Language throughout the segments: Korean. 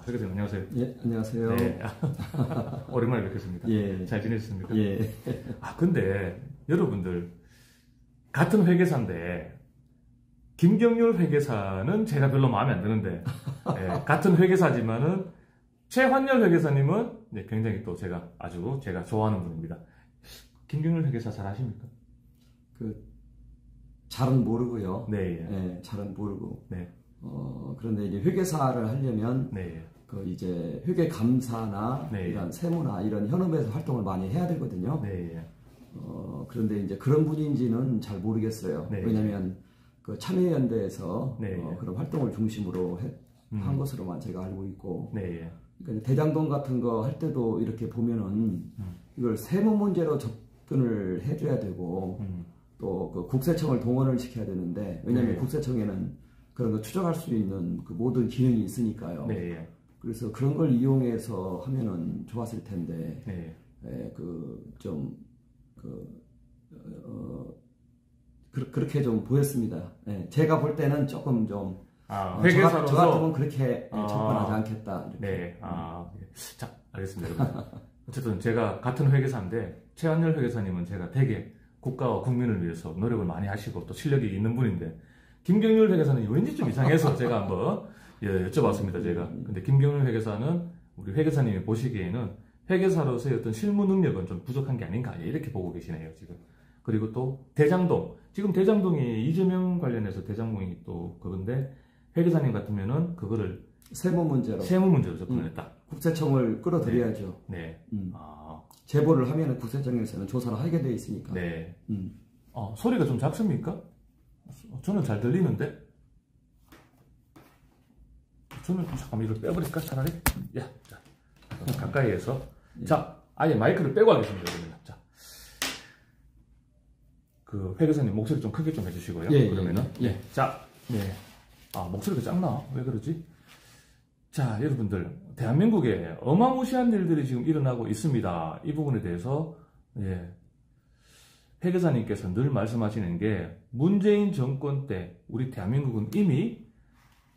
회계사님 안녕하세요. 예, 안녕하세요. 네. 오랜만에 뵙겠습니다. 예. 잘 지내셨습니까? 예. 근데 여러분들 같은 회계사인데 김경률 회계사는 제가 별로 마음에 안 드는데 같은 회계사지만은 최환열 회계사님은 굉장히 또 제가 좋아하는 분입니다. 김경률 회계사 잘 아십니까? 잘은 모르고요. 네. 예, 잘은 모르고. 네. 그런데 이제 회계사를 하려면 네. 이제 회계 감사나 네. 이런 세무나 이런 현업에서 활동을 많이 해야 되거든요. 네. 그런데 이제 그런 분인지는 잘 모르겠어요. 네. 왜냐하면 참여연대에서 네. 그런 활동을 중심으로 한 것으로만 제가 알고 있고. 네. 그러니까 대장동 같은 거 할 때도 이렇게 보면은 이걸 세무 문제로 접근을 해줘야 되고 또 그 국세청을 동원을 시켜야 되는데, 왜냐하면 네. 국세청에는 그런 거 추적할 수 있는 그 모든 기능이 있으니까요. 네. 그래서 그런 걸 이용해서 하면은 좋았을 텐데, 네. 그렇게 좀 보였습니다. 예, 제가 볼 때는 조금 좀 회계사로서 저 같으면 그렇게 접근하지 않겠다. 이렇게. 네. 자, 알겠습니다. 여러분. 어쨌든 제가 같은 회계사인데 최한열 회계사님은 제가 되게 국가와 국민을 위해서 노력을 많이 하시고 또 실력이 있는 분인데, 김경률 회계사는 왠지 좀 이상해서 제가 한번 여쭤봤습니다. 제가. 근데 김경률 회계사는 우리 회계사님이 보시기에는 회계사로서의 어떤 실무 능력은 좀 부족한 게 아닌가 이렇게 보고 계시네요, 지금. 그리고 또 대장동, 지금 대장동이 이재명 관련해서 대장동이 또 그건데, 회계사님 같으면은 그거를 세무 문제로 접근했다. 국세청을 끌어들여야죠. 네. 제보를 하면은 국세청에서는 조사를 하게 돼 있으니까. 네. 소리가 좀 작습니까? 저는 잘 들리는데? 저는 잠깐만 이걸 빼버릴까, 차라리? 야, 자, 가까이에서. 자, 아예 마이크를 빼고 하겠습니다, 그러면. 자. 그 회계사님 목소리 좀 크게 좀 해주시고요. 그러면은. 예. 자, 네. 목소리가 작나? 왜 그러지? 자, 여러분들, 대한민국에 어마무시한 일들이 지금 일어나고 있습니다. 이 부분에 대해서 회계사님께서 늘 말씀하시는 게, 문재인 정권 때 우리 대한민국은 이미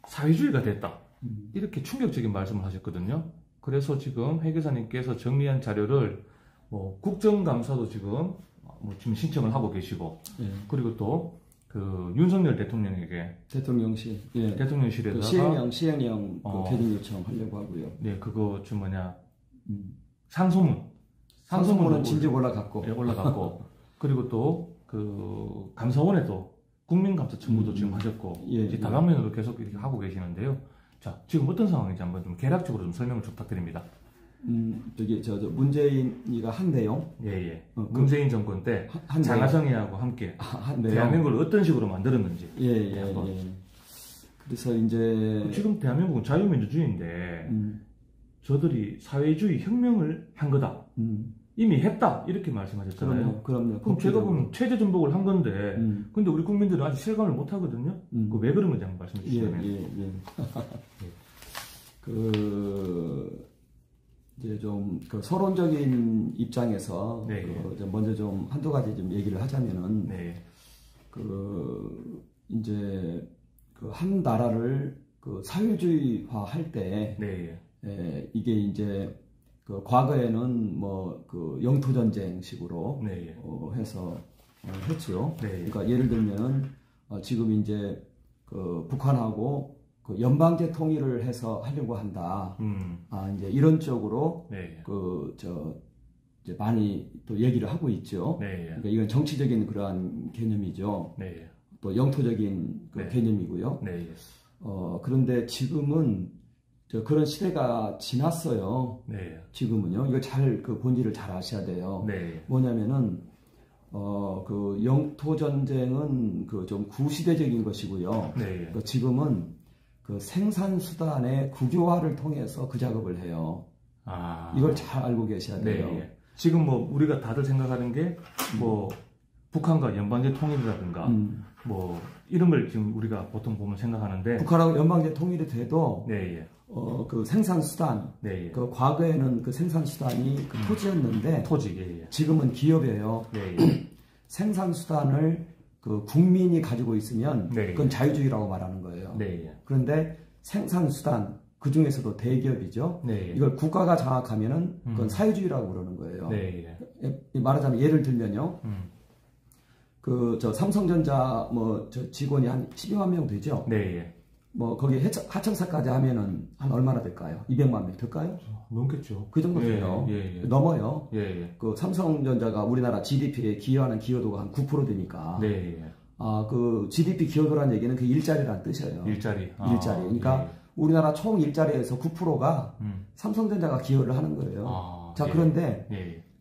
사회주의가 됐다, 이렇게 충격적인 말씀을 하셨거든요. 그래서 지금 회계사님께서 정리한 자료를 국정감사도 지금 신청을 하고 계시고, 그리고 또 윤석열 대통령에게 대통령실에다가 시행령 개정 요청하려고 하고요. 네, 그거 상소문은 진즉 올라갔고 그리고 또 그 감사원에도 국민감사 청구도 지금 하셨고, 이제 다방면으로 계속 이렇게 하고 계시는데요. 자, 지금 어떤 상황인지 한번 좀 개략적으로 좀 설명을 좀 부탁드립니다. 문재인이가 한 내용? 문재인 정권 때 장하성이하고 함께 대한민국을 어떤 식으로 만들었는지. 그래서 이제 지금 대한민국은 자유민주주의인데 저들이 사회주의 혁명을 한 거다, 이미 했다, 이렇게 말씀하셨잖아요. 그럼요. 그럼 제가 보면 체제 전복을 한 건데, 근데 우리 국민들은 아직 실감을 못 하거든요. 왜 그런 건지 한번 말씀해 주시면. 이제 좀 서론적인 입장에서 먼저 좀 한두 가지 좀 얘기를 하자면은, 이제 한 나라를 사회주의화 할 때, 이게 이제 과거에는 영토 전쟁식으로 해서 했죠. 그러니까 예를 들면 지금 이제 북한하고 연방제 통일을 해서 하려고 한다. 이제 이런 쪽으로 이제 많이 또 얘기를 하고 있죠. 그러니까 이건 정치적인 그러한 개념이죠. 또 영토적인 개념이고요. 그런데 지금은 그런 시대가 지났어요. 지금은요. 이거 본질을 잘 아셔야 돼요. 뭐냐면은 영토 전쟁은 좀 구시대적인 것이고요. 지금은 생산 수단의 국유화를 통해서 그 작업을 해요. 이걸 잘 알고 계셔야 돼요. 지금 우리가 다들 생각하는 게 북한과 연방제 통일이라든가 이런 걸 지금 우리가 보통 보면 생각하는데, 북한하고 연방제 통일이 돼도 생산 수단, 과거에는 생산 수단이 토지였는데 지금은 기업이에요. 생산 수단을 국민이 가지고 있으면 그건 자유주의라고 말하는 거예요. 그런데 생산 수단, 그 중에서도 대기업이죠. 네. 이걸 국가가 장악하면은 그건 사회주의라고 그러는 거예요. 네. 말하자면 예를 들면요. 저 삼성전자 저 직원이 한 12만 명 되죠. 네. 뭐 거기 하청사까지 하면은 한 얼마나 될까요? 200만 명 될까요? 넘겠죠. 그 정도 돼요. 넘어요. 그 삼성전자가 우리나라 GDP에 기여하는 기여도가 한 9% 되니까. 네. 그 GDP 기여도라는 얘기는 그 일자리라는 뜻이에요. 일자리. 일자리. 그러니까 우리나라 총 일자리에서 9%가 삼성전자가 기여를 하는 거예요. 자, 그런데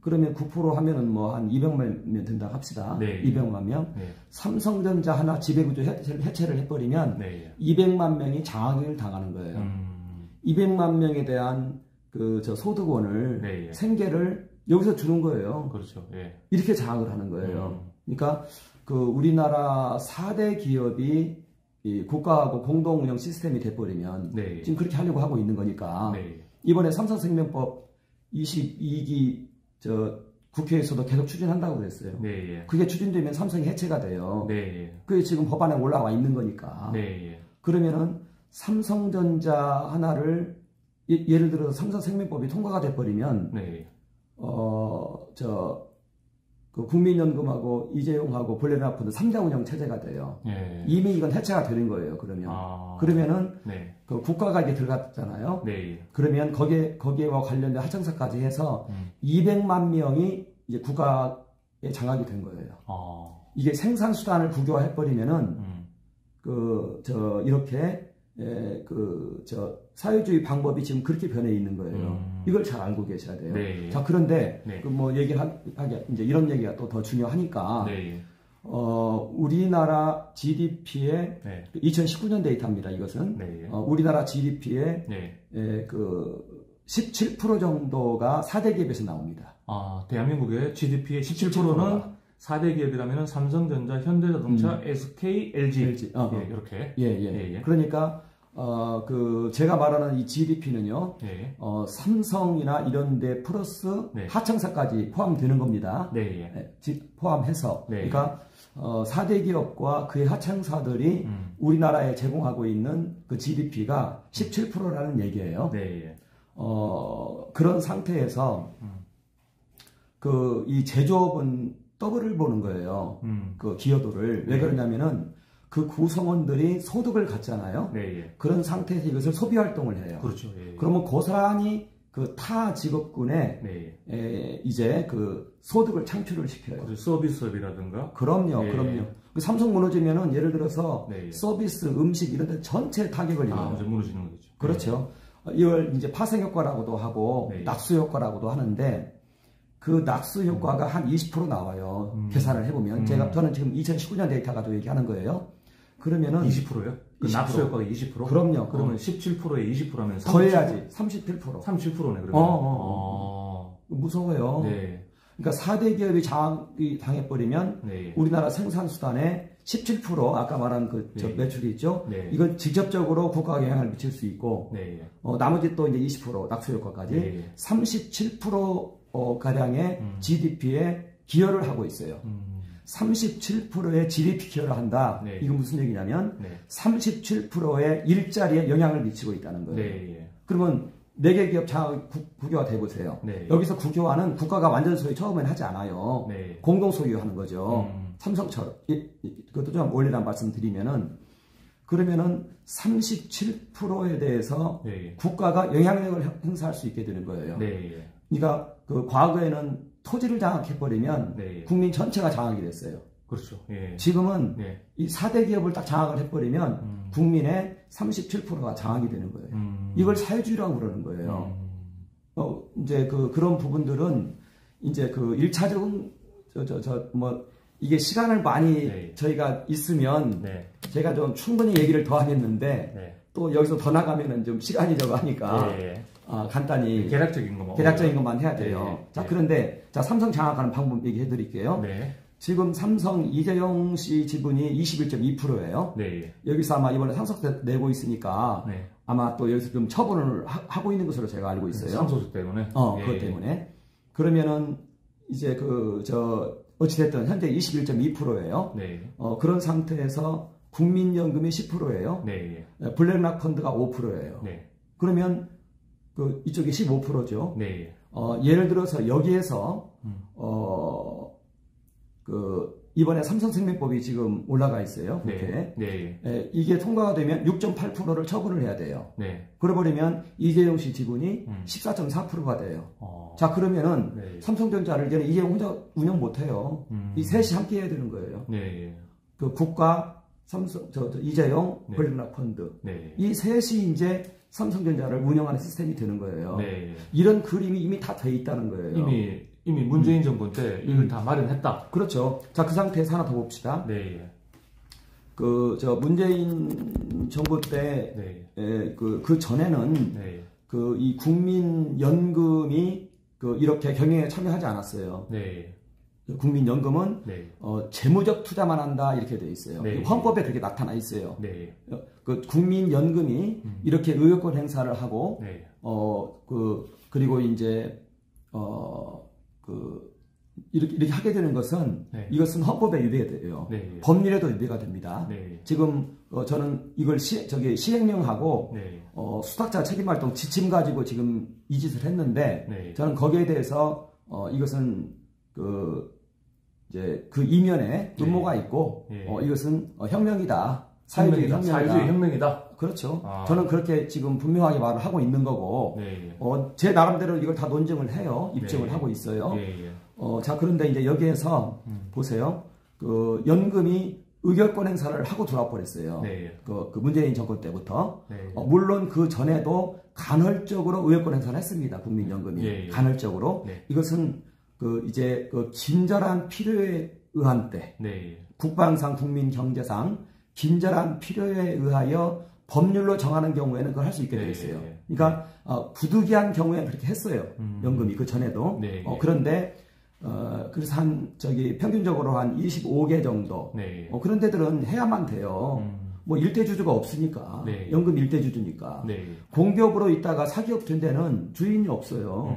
그러면 9% 하면은 뭐 한 200만 명 된다 합시다. 200만 명. 삼성전자 하나 지배구조 해체를 해버리면 200만 명이 장악을 당하는 거예요. 200만 명에 대한 저 소득원을 생계를 여기서 주는 거예요. 그렇죠. 이렇게 장악을 하는 거예요. 그러니까 그 우리나라 4대 기업이 이 국가하고 공동 운영 시스템이 돼버리면 지금 그렇게 하려고 하고 있는 거니까 이번에 삼성생명법 22기 국회에서도 계속 추진한다고 그랬어요. 그게 추진되면 삼성이 해체가 돼요. 그게 지금 법안에 올라와 있는 거니까. 그러면은 삼성전자 하나를 예를 들어서 삼성생명법이 통과가 돼버리면 그 국민연금하고 이재용하고 블랙락펀드 3대 운영 체제가 돼요. 이미 이건 해체가 되는 거예요. 그러면은 그 국가가 이제 들어갔잖아요. 그러면 거기에와 관련된 하청사까지 해서 200만 명이 이제 국가에 장악이 된 거예요. 이게 생산 수단을 국유화해 버리면은 이렇게 사회주의 방법이 지금 그렇게 변해 있는 거예요. 이걸 잘 알고 계셔야 돼요. 자, 그런데, 이제 이런 얘기가 또 더 중요하니까, 우리나라 GDP의 2019년 데이터입니다, 이것은. 우리나라 GDP의 17% 정도가 4대 기업에서 나옵니다. 대한민국의 GDP의 17%는 4대 기업이라면 삼성전자, 현대자동차, SK, LG. 이렇게. 그러니까, 제가 말하는 이 GDP는요, 삼성이나 이런 데 플러스 하청사까지 포함되는 겁니다. 포함해서. 그러니까, 4대 기업과 그의 하청사들이 우리나라에 제공하고 있는 그 GDP가 17%라는 얘기예요. 그런 상태에서, 이 제조업은 더블을 보는 거예요. 그 기여도를. 왜 그러냐면은 그 구성원들이 소득을 갖잖아요. 그런 상태에서 이것을 소비 활동을 해요. 그렇죠. 그러면 고스란히 그 타 직업군에 이제 그 소득을 창출을 시켜요. 서비스업이라든가. 그럼요. 삼성 무너지면은 예를 들어서 서비스, 음식 이런 데 전체 타격을 입어요. 완전 무너지는 거죠. 그렇죠. 이걸 이제 파생 효과라고도 하고 낙수 효과라고도 하는데 그 낙수 효과가 한 20% 나와요. 계산을 해보면. 저는 지금 2019년 데이터 가지고 얘기하는 거예요. 그러면은. 20%요? 그 낙수 효과가 20%? 그럼요. 그러면 17%에 20%하면 더해야지. 37%. 37%네, 그러면. 무서워요. 그러니까 4대 기업이 장악이 당해버리면 우리나라 생산수단의 17% 아까 말한 매출이 있죠. 이건 직접적으로 국가가 영향을 미칠 수 있고 나머지 또 이제 20% 낙수 효과까지 37% 가량의 GDP에 기여를 하고 있어요. 37%의 GDP 기여를 한다. 이건 무슨 얘기냐면 37%의 일자리에 영향을 미치고 있다는 거예요. 그러면 4개 기업 장악 국유화 돼보세요. 여기서 국유화는 국가가 완전 소유 처음엔 하지 않아요. 공동 소유하는 거죠. 삼성처럼. 그것도 좀 원리란 말씀 드리면은 그러면은 37%에 대해서 국가가 영향력을 행사할 수 있게 되는 거예요. 그러니까 그 과거에는 토지를 장악해버리면 국민 전체가 장악이 됐어요. 그렇죠. 지금은 이 4대 기업을 딱 장악을 해버리면 국민의 37%가 장악이 되는 거예요. 이걸 사회주의라고 그러는 거예요. 이제 그런 부분들은 이제 그 1차적인 이게 시간을 많이 저희가 있으면 제가 좀 충분히 얘기를 더 하겠는데 또 여기서 더 나가면은 좀 시간이 저거 하니까 간단히 계략적인 것만 해야 돼요. 자, 그런데 삼성 장악하는 방법 얘기해 드릴게요. 지금 삼성 이재용 씨 지분이 21.2%예요. 여기서 아마 이번에 상속세 내고 있으니까 아마 또 여기서 좀 처분을 하고 있는 것으로 제가 알고 있어요. 상속세 때문에. 그것 때문에. 그러면은 이제 어찌됐든 현재 21.2%예요. 그런 상태에서 국민연금이 10%예요. 블랙락 펀드가 5%예요. 그러면 그 이쪽이 15%죠. 네. 예를 들어서 여기에서 그 이번에 삼성생명법이 지금 올라가 있어요. 국회에. 네. 네. 이게 통과가 되면 6.8%를 처분을 해야 돼요. 네. 그래버리면 이재용 씨 지분이 14.4%가 돼요. 자, 그러면은 네. 삼성전자를 이제는 이재용 혼자 운영 못해요. 이 셋이 함께 해야 되는 거예요. 네. 그 국가, 삼성, 이재용, 네. 블랙락 펀드. 네. 이 셋이 이제 삼성전자를 운영하는 시스템이 되는 거예요. 네. 이런 그림이 이미 다 돼 있다는 거예요. 이미 문재인 정부 때 이걸 다 마련했다. 그렇죠. 자, 그 상태에서 하나 더 봅시다. 네. 문재인 정부 때, 네. 그 전에는, 네. 이 국민연금이 이렇게 경영에 참여하지 않았어요. 네. 국민연금은, 네. 재무적 투자만 한다, 이렇게 돼 있어요. 네. 헌법에 그렇게 나타나 있어요. 네. 국민연금이 이렇게 의료권 행사를 하고, 네. 그리고 이제, 이렇게 하게 되는 것은, 네. 이것은 헌법에 위배돼요. 네. 법률에도 위배가 됩니다. 네. 지금, 저는 이걸 시행령하고, 네. 수탁자 책임활동 지침 가지고 지금 이 짓을 했는데, 네. 저는 거기에 대해서, 이것은, 이제 그 이면에 음모가 있고, 네. 이것은 혁명이다. 사회주의 혁명이다. 그렇죠. 저는 그렇게 지금 분명하게 말을 하고 있는 거고, 네. 제 나름대로 이걸 다 논증을 해요. 입증을 네. 하고 있어요. 네. 자, 그런데 이제 여기에서 보세요. 연금이 의결권 행사를 하고 들어와 버렸어요. 네. 그 문재인 정권 때부터. 네. 물론 그 전에도 간헐적으로 의결권 행사를 했습니다. 국민연금이. 네. 간헐적으로. 네. 이것은 이제 긴절한 필요에 의한 때, 네. 국방상, 국민경제상, 긴절한 필요에 의하여 법률로 정하는 경우에는 그걸 할 수 있게 되어 있어요. 네. 그러니까 부득이한 경우에 그렇게 했어요. 연금이 그 전에도. 네. 그런데 그래서 평균적으로 한 25개 정도. 네. 그런 데들은 해야만 돼요. 뭐 일대주주가 없으니까. 네. 연금 일대주주니까. 네. 공기업으로 있다가 사기업 된 데는 주인이 없어요.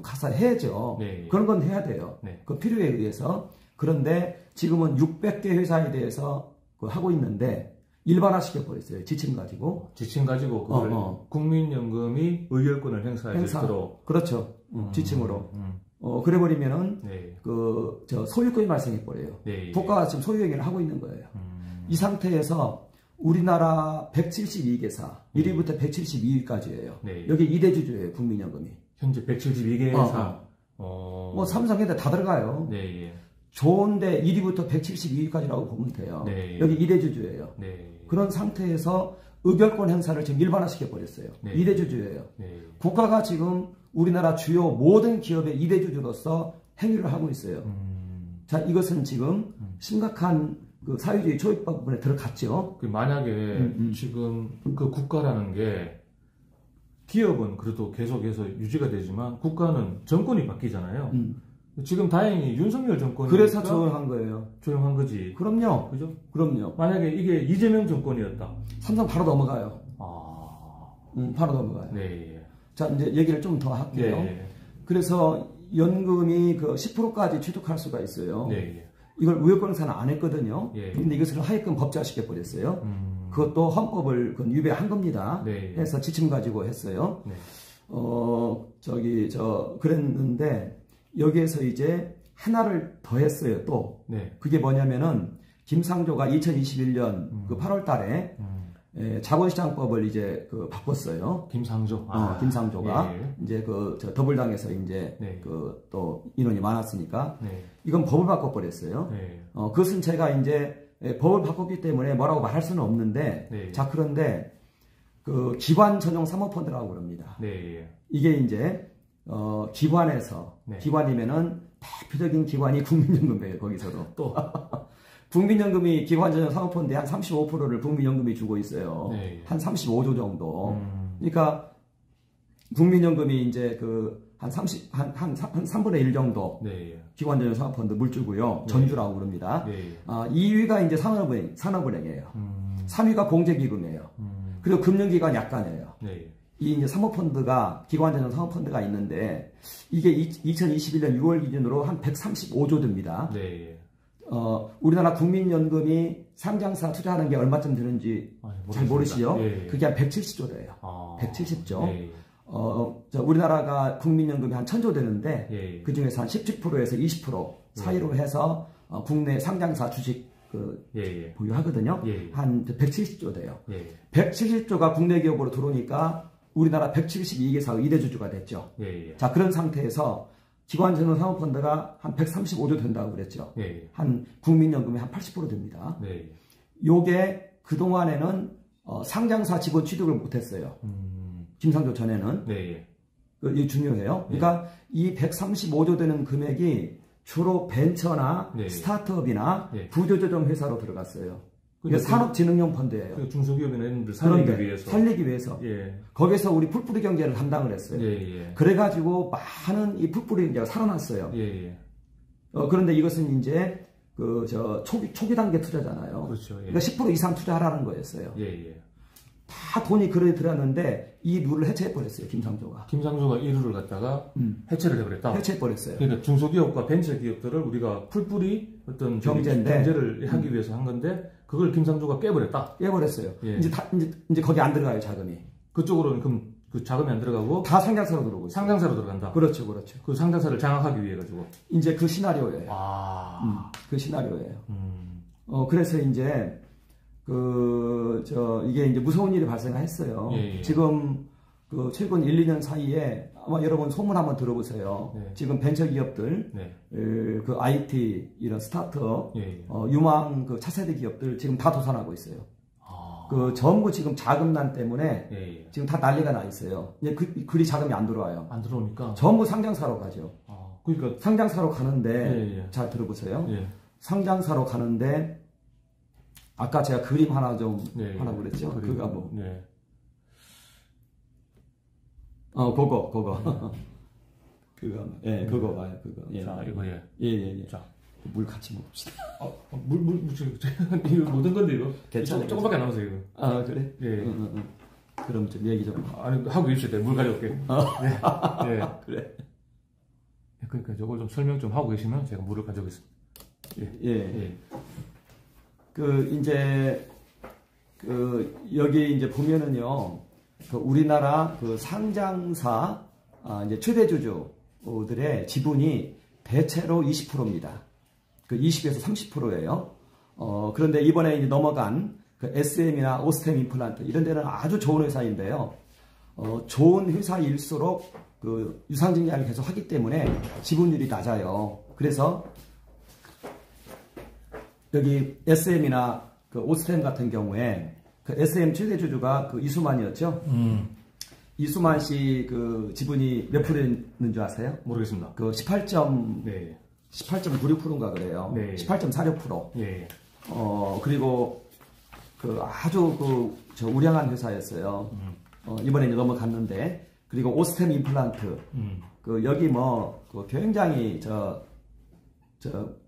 가서 해야죠. 네. 그런 건 해야 돼요. 네. 그 필요에 의해서. 그런데 지금은 600개 회사에 대해서 하고 있는데 일반화 시켜버렸어요. 지침 가지고. 그걸 국민연금이 의결권을 행사할 수 있도록. 그렇죠. 지침으로. 그래버리면은, 네. 소유권이 발생해버려요. 네. 국가가 지금 소유행위를 하고 있는 거예요. 이 상태에서 우리나라 172개사, 1위부터 172위까지예요. 네. 여기 2대주주예요, 국민연금이. 현재 172개 회사. 뭐 삼성에다 다 들어가요. 네. 예. 좋은데 1위부터 172위까지라고 보면 돼요. 네. 여기 2대주주예요. 네. 그런 상태에서 의결권 행사를 지금 일반화시켜버렸어요. 네. 2대주주예요. 네. 국가가 지금 우리나라 주요 모든 기업의 2대주주로서 행위를 하고 있어요. 자, 이것은 지금 심각한 사회주의 초입법 부분에 들어갔죠. 만약에 지금 그 국가라는 게 기업은 그래도 계속해서 유지가 되지만 국가는 정권이 바뀌잖아요. 지금 다행히 윤석열 정권이 그래서 조용한 거예요. 조용한 거지. 그럼요. 그죠? 그럼요. 만약에 이게 이재명 정권이었다. 삼성 바로 넘어가요. 바로 넘어가요. 네. 자, 이제 얘기를 좀 더 할게요. 네. 그래서 연금이 10%까지 취득할 수가 있어요. 네. 이걸 우회권행사는 안 했거든요. 네. 근데 이것을 하여금 법제화시켜 버렸어요. 그것도 헌법을 위배한 겁니다. 네. 해서 지침 가지고 했어요. 네. 그랬는데 여기에서 이제 하나를 더 했어요, 또. 네. 그게 뭐냐면은, 김상조가 2021년 8월 달에, 자본시장법을 이제 바꿨어요. 김상조? 김상조가. 예. 이제 더불당에서 이제, 네. 또 인원이 많았으니까. 네. 이건 법을 바꿔버렸어요. 네. 그것은 제가 이제 법을 바꿨기 때문에 뭐라고 말할 수는 없는데, 네. 자, 그런데, 기관 전용 사모펀드라고 그럽니다. 네. 이게 이제, 기관에서, 네. 기관이면은 대표적인 기관이 국민연금이에요, 거기서도. 또. 국민연금이 기관전용 사모펀드의 한 35%를 국민연금이 주고 있어요. 네. 한 35조 정도. 그러니까, 국민연금이 이제 한 3분의 1 정도. 네. 기관전용 사모펀드 물주고요. 네. 전주라고 그럽니다. 네. 2위가 이제 산업은행이에요. 3위가 공제기금이에요. 그리고 금융기관 약관이에요. 네. 이 이제 사모펀드가, 기관전용 사모펀드가 있는데, 이게 2021년 6월 기준으로 한 135조 됩니다. 네. 우리나라 국민연금이 상장사 투자하는 게 얼마쯤 드는지 잘 모르시죠? 예, 예. 그게 한 170조래요. 170조. 예, 예. 우리나라가 국민연금이 한 1000조 되는데 예, 예. 그 중에서 한 17%에서 20% 사이로 해서 국내 상장사 주식 예, 보유하거든요. 예, 한 170조 돼요. 예. 170조가 국내 기업으로 들어오니까 우리나라 172개사의 2대 주주가 됐죠. 예. 자, 그런 상태에서 기관전용 사모펀드가 한 135조 된다고 그랬죠. 예. 한 국민연금이 한 80% 됩니다. 예. 요게 그동안에는 상장사 직원 취득을 못했어요. 김상조 전에는. 예. 이게 중요해요. 그러니까 이 135조 되는 금액이 주로 벤처나 스타트업이나 구조조정 회사로 들어갔어요. 이게 산업진흥용 펀드예요. 중소기업이나 이런 데 살리기 위해서. 살리기 위해서. 예. 거기서 우리 풀뿌리 경제를 담당을 했어요. 예, 예. 그래가지고 많은 이 풀뿌리 경제가 살아났어요. 예, 예. 그런데 이것은 이제 초기 단계 투자잖아요. 그렇죠. 예. 그러니까 10% 이상 투자하라는 거였어요. 예, 예. 다 돈이 그래 들었는데 이 룰을 해체해버렸어요. 김상조가 이 룰을 갖다가 해체를 해버렸다. 해체해버렸어요. 그러니까 중소기업과 벤처기업들을 우리가 풀뿌리 어떤 경제를 하기 위해서 한 건데 그걸 김상조가 깨버렸어요. 예. 이제 거기 안 들어가요, 자금이. 그쪽으로는 그럼 그 자금이 안 들어가고 다 상장사로 들어오고 있어요. 상장사로 들어간다. 그렇죠. 그 상장사를 장악하기 위해 가지고. 이제 그 시나리오예요. 그 시나리오예요. 그래서 이제 이게 이제 무서운 일이 발생했어요. 예, 예. 지금 최근 1, 2년 사이에 아마 여러분 소문 한번 들어보세요. 네. 지금 벤처기업들, 네. 그 IT 이런 스타트업, 예. 유망 그 차세대 기업들 지금 다 도산하고 있어요. 전부 지금 자금난 때문에 예. 지금 다 난리가 나 있어요. 그리 자금이 안 들어와요. 안 들어오니까 전부 상장사로 가죠. 그러니까 상장사로 가는데 예. 잘 들어보세요. 예. 상장사로 가는데 아까 제가 그림 하나 좀 하라고 그랬죠. 그거 뭐. 네. 그거. 그거 봐요, 그거. 예. 자, 이거, 예. 예. 자, 물 같이 먹읍시다. 이거 모든 건데, 이거? 괜찮아요. 조금밖에 안 남았어요, 이거. 그래? 예. 그럼 좀 얘기 좀. 아니, 하고 계십시오. 물 가져올게. 네. 그래. 그러니까 저걸 좀 설명 좀 하고 계시면 제가 물을 가져오겠습니다. 예. 여기 이제 보면은요, 우리나라 상장사, 이제 최대 주주들의 지분이 대체로 20%입니다. 20에서 30%예요. 그런데 이번에 이제 넘어간 SM이나 오스템 임플란트, 이런 데는 아주 좋은 회사인데요. 좋은 회사일수록 유상증자를 계속 하기 때문에 지분율이 낮아요. 그래서 여기 SM이나 오스템 같은 경우에 SM 최대 주주가 이수만이었죠. 이수만 씨 지분이 몇 프로였는 줄 아세요? 모르겠습니다. 18.96%인가 그래요. 네. 18.46%. 네. 그리고 아주 우량한 회사였어요. 이번에 이제 넘어갔는데, 그리고 오스템 임플란트. 여기 굉장히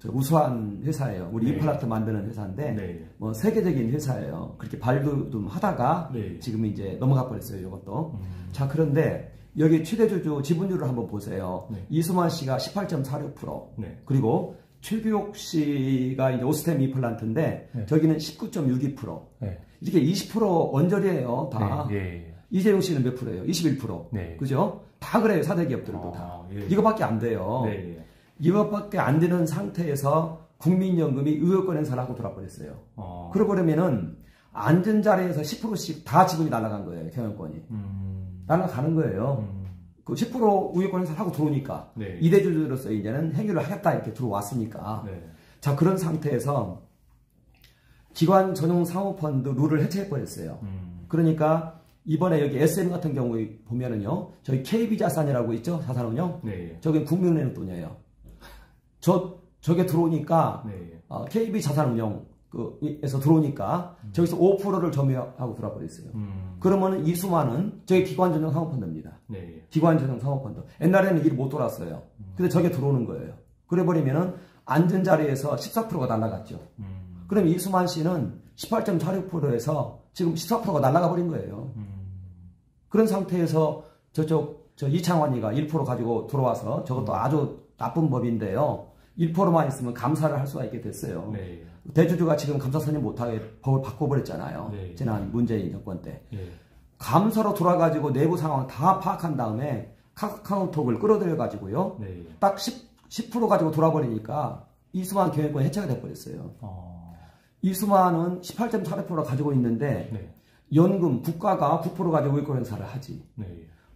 우수한 회사예요. 우리 임플란트 만드는 회사인데, 세계적인 회사예요. 그렇게 발돋움하다가 지금 이제 넘어가 버렸어요, 이것도. 자, 그런데 여기 최대 주주 지분율을 한번 보세요. 이수만 씨가 18.46%. 그리고 최규옥 씨가 이제 오스템 임플란트인데, 저기는 19.62%. 이렇게 20% 원절이에요, 다. 이재용 씨는 몇 프로예요? 21%. 그죠? 다 그래요, 사대 기업들도 다. 이거밖에 안 돼요. 이것밖에 안 되는 상태에서 국민연금이 의결권 행사를 하고 돌아버렸어요. 그러고 그러면은 앉은 자리에서 10%씩 다 지분이 날아간 거예요, 경영권이. 날아가는 거예요. 10% 의결권 행사를 하고 들어오니까. 이대주주로서 이제는 행위를 하겠다 이렇게 들어왔으니까. 자, 그런 상태에서 기관 전용 사모펀드 룰을 해체해버렸어요. 그러니까 이번에 여기 SM 같은 경우에 보면은요, 저희 KB자산이라고 있죠, 자산운용? 저긴 국민은행 돈이에요. 저게 들어오니까, KB자산운용에서 들어오니까, 저기서 5%를 점유하고 돌아버렸어요. 그러면은 이수만은 저게 기관전용 사모펀드입니다. 기관전용 사모펀드. 옛날에는 일이 못 돌았어요. 근데 저게 들어오는 거예요. 그래버리면은 앉은 자리에서 14%가 날아갔죠. 그럼 이수만 씨는 18.46%에서 지금 14%가 날아가 버린 거예요. 그런 상태에서 이창환이가 1% 가지고 들어와서 저것도 아주 나쁜 법인데요. 1%만 있으면 감사를 할 수가 있게 됐어요. 네. 대주주가 지금 감사 선임 못하게 법을 바꿔버렸잖아요. 네. 지난 문재인 정권 때. 네. 감사로 돌아가지고 내부 상황을 다 파악한 다음에 카카오톡을 끌어들여가지고요. 네. 딱 10% 가지고 돌아버리니까 이수만 경영권 해체가 돼버렸어요. 이수만은 18.4%를 가지고 있는데 네. 연금, 국가가 9% 가지고 의권 행사를 하지. 네.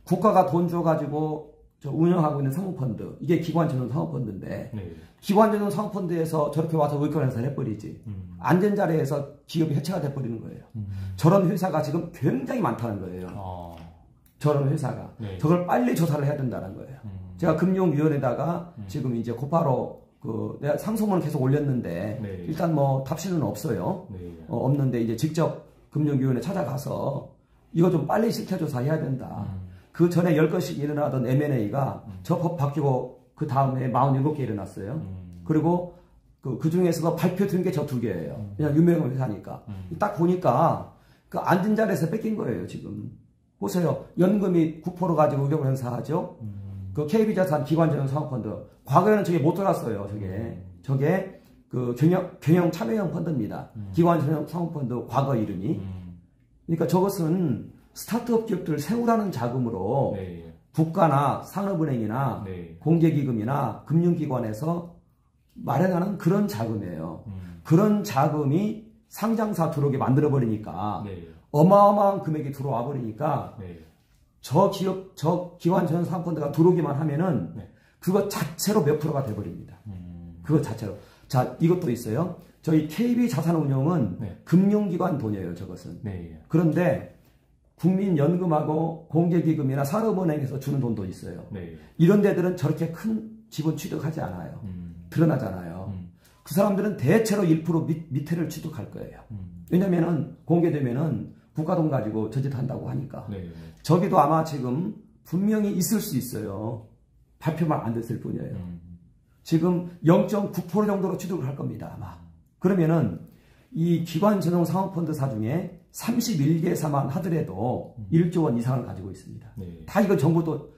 국가가 돈 줘가지고 운영하고 있는 사모펀드, 이게 기관전용 사모펀드인데 네. 기관전용 사모펀드에서 저렇게 와서 의권 행사를 해버리지. 앉은 자리에서 기업이 해체가 돼버리는 거예요. 저런 회사가 지금 굉장히 많다는 거예요. 저런 회사가. 네. 저걸 빨리 조사를 해야 된다는 거예요. 제가 금융위원회에다가 지금 이제 곧바로 내가 상소문을 계속 올렸는데 네. 일단 뭐 답신은 없어요. 네. 없는데 이제 직접 금융위원회 찾아가서 이거 좀 빨리 실태조사해야 된다. 그 전에 10건씩 일어나던 M&A가 저 법 바뀌고 그 다음에 47개 일어났어요. 그리고 그 중에서도 발표된 게 저 2개예요. 그냥 유명한 회사니까. 딱 보니까 그 앉은 자리에서 뺏긴 거예요, 지금. 보세요. 연금이 9% 가지고 의견 행사하죠. 그 KB자산 기관전용 사모펀드. 과거에는 저게 못 들었어요, 저게 그 경영 참여형 펀드입니다. 기관전용 사모펀드 과거 이름이. 그러니까 저것은 스타트업 기업들을 세우라는 자금으로 네. 국가나 산업은행이나 네. 공개기금이나 금융기관에서 마련하는 그런 자금이에요. 그런 자금이 상장사 들어오게 만들어버리니까 네. 어마어마한 금액이 들어와 버리니까 네. 저 기관 전용 사모펀드가 들어오기만 하면은 네. 그것 자체로 몇 프로가 돼버립니다. 그것 자체로. 자, 이것도 있어요. 저희 KB자산운용은 네. 금융기관 돈이에요, 저것은. 네. 그런데 국민연금하고 공개기금이나 산업은행에서 주는 돈도 있어요. 네. 이런 데들은 저렇게 큰 지분 취득하지 않아요. 드러나잖아요. 그 사람들은 대체로 1% 밑에를 취득할 거예요. 왜냐면은 공개되면은 국가돈 가지고 저짓한다고 하니까. 네. 저기도 아마 지금 분명히 있을 수 있어요. 발표만 안 됐을 뿐이에요. 지금 0.9% 정도로 취득을 할 겁니다, 아마. 그러면은 이 기관 전용 사모펀드사 중에 31개사만 하더라도 1조 원 이상을 가지고 있습니다. 네. 다 이거 정부도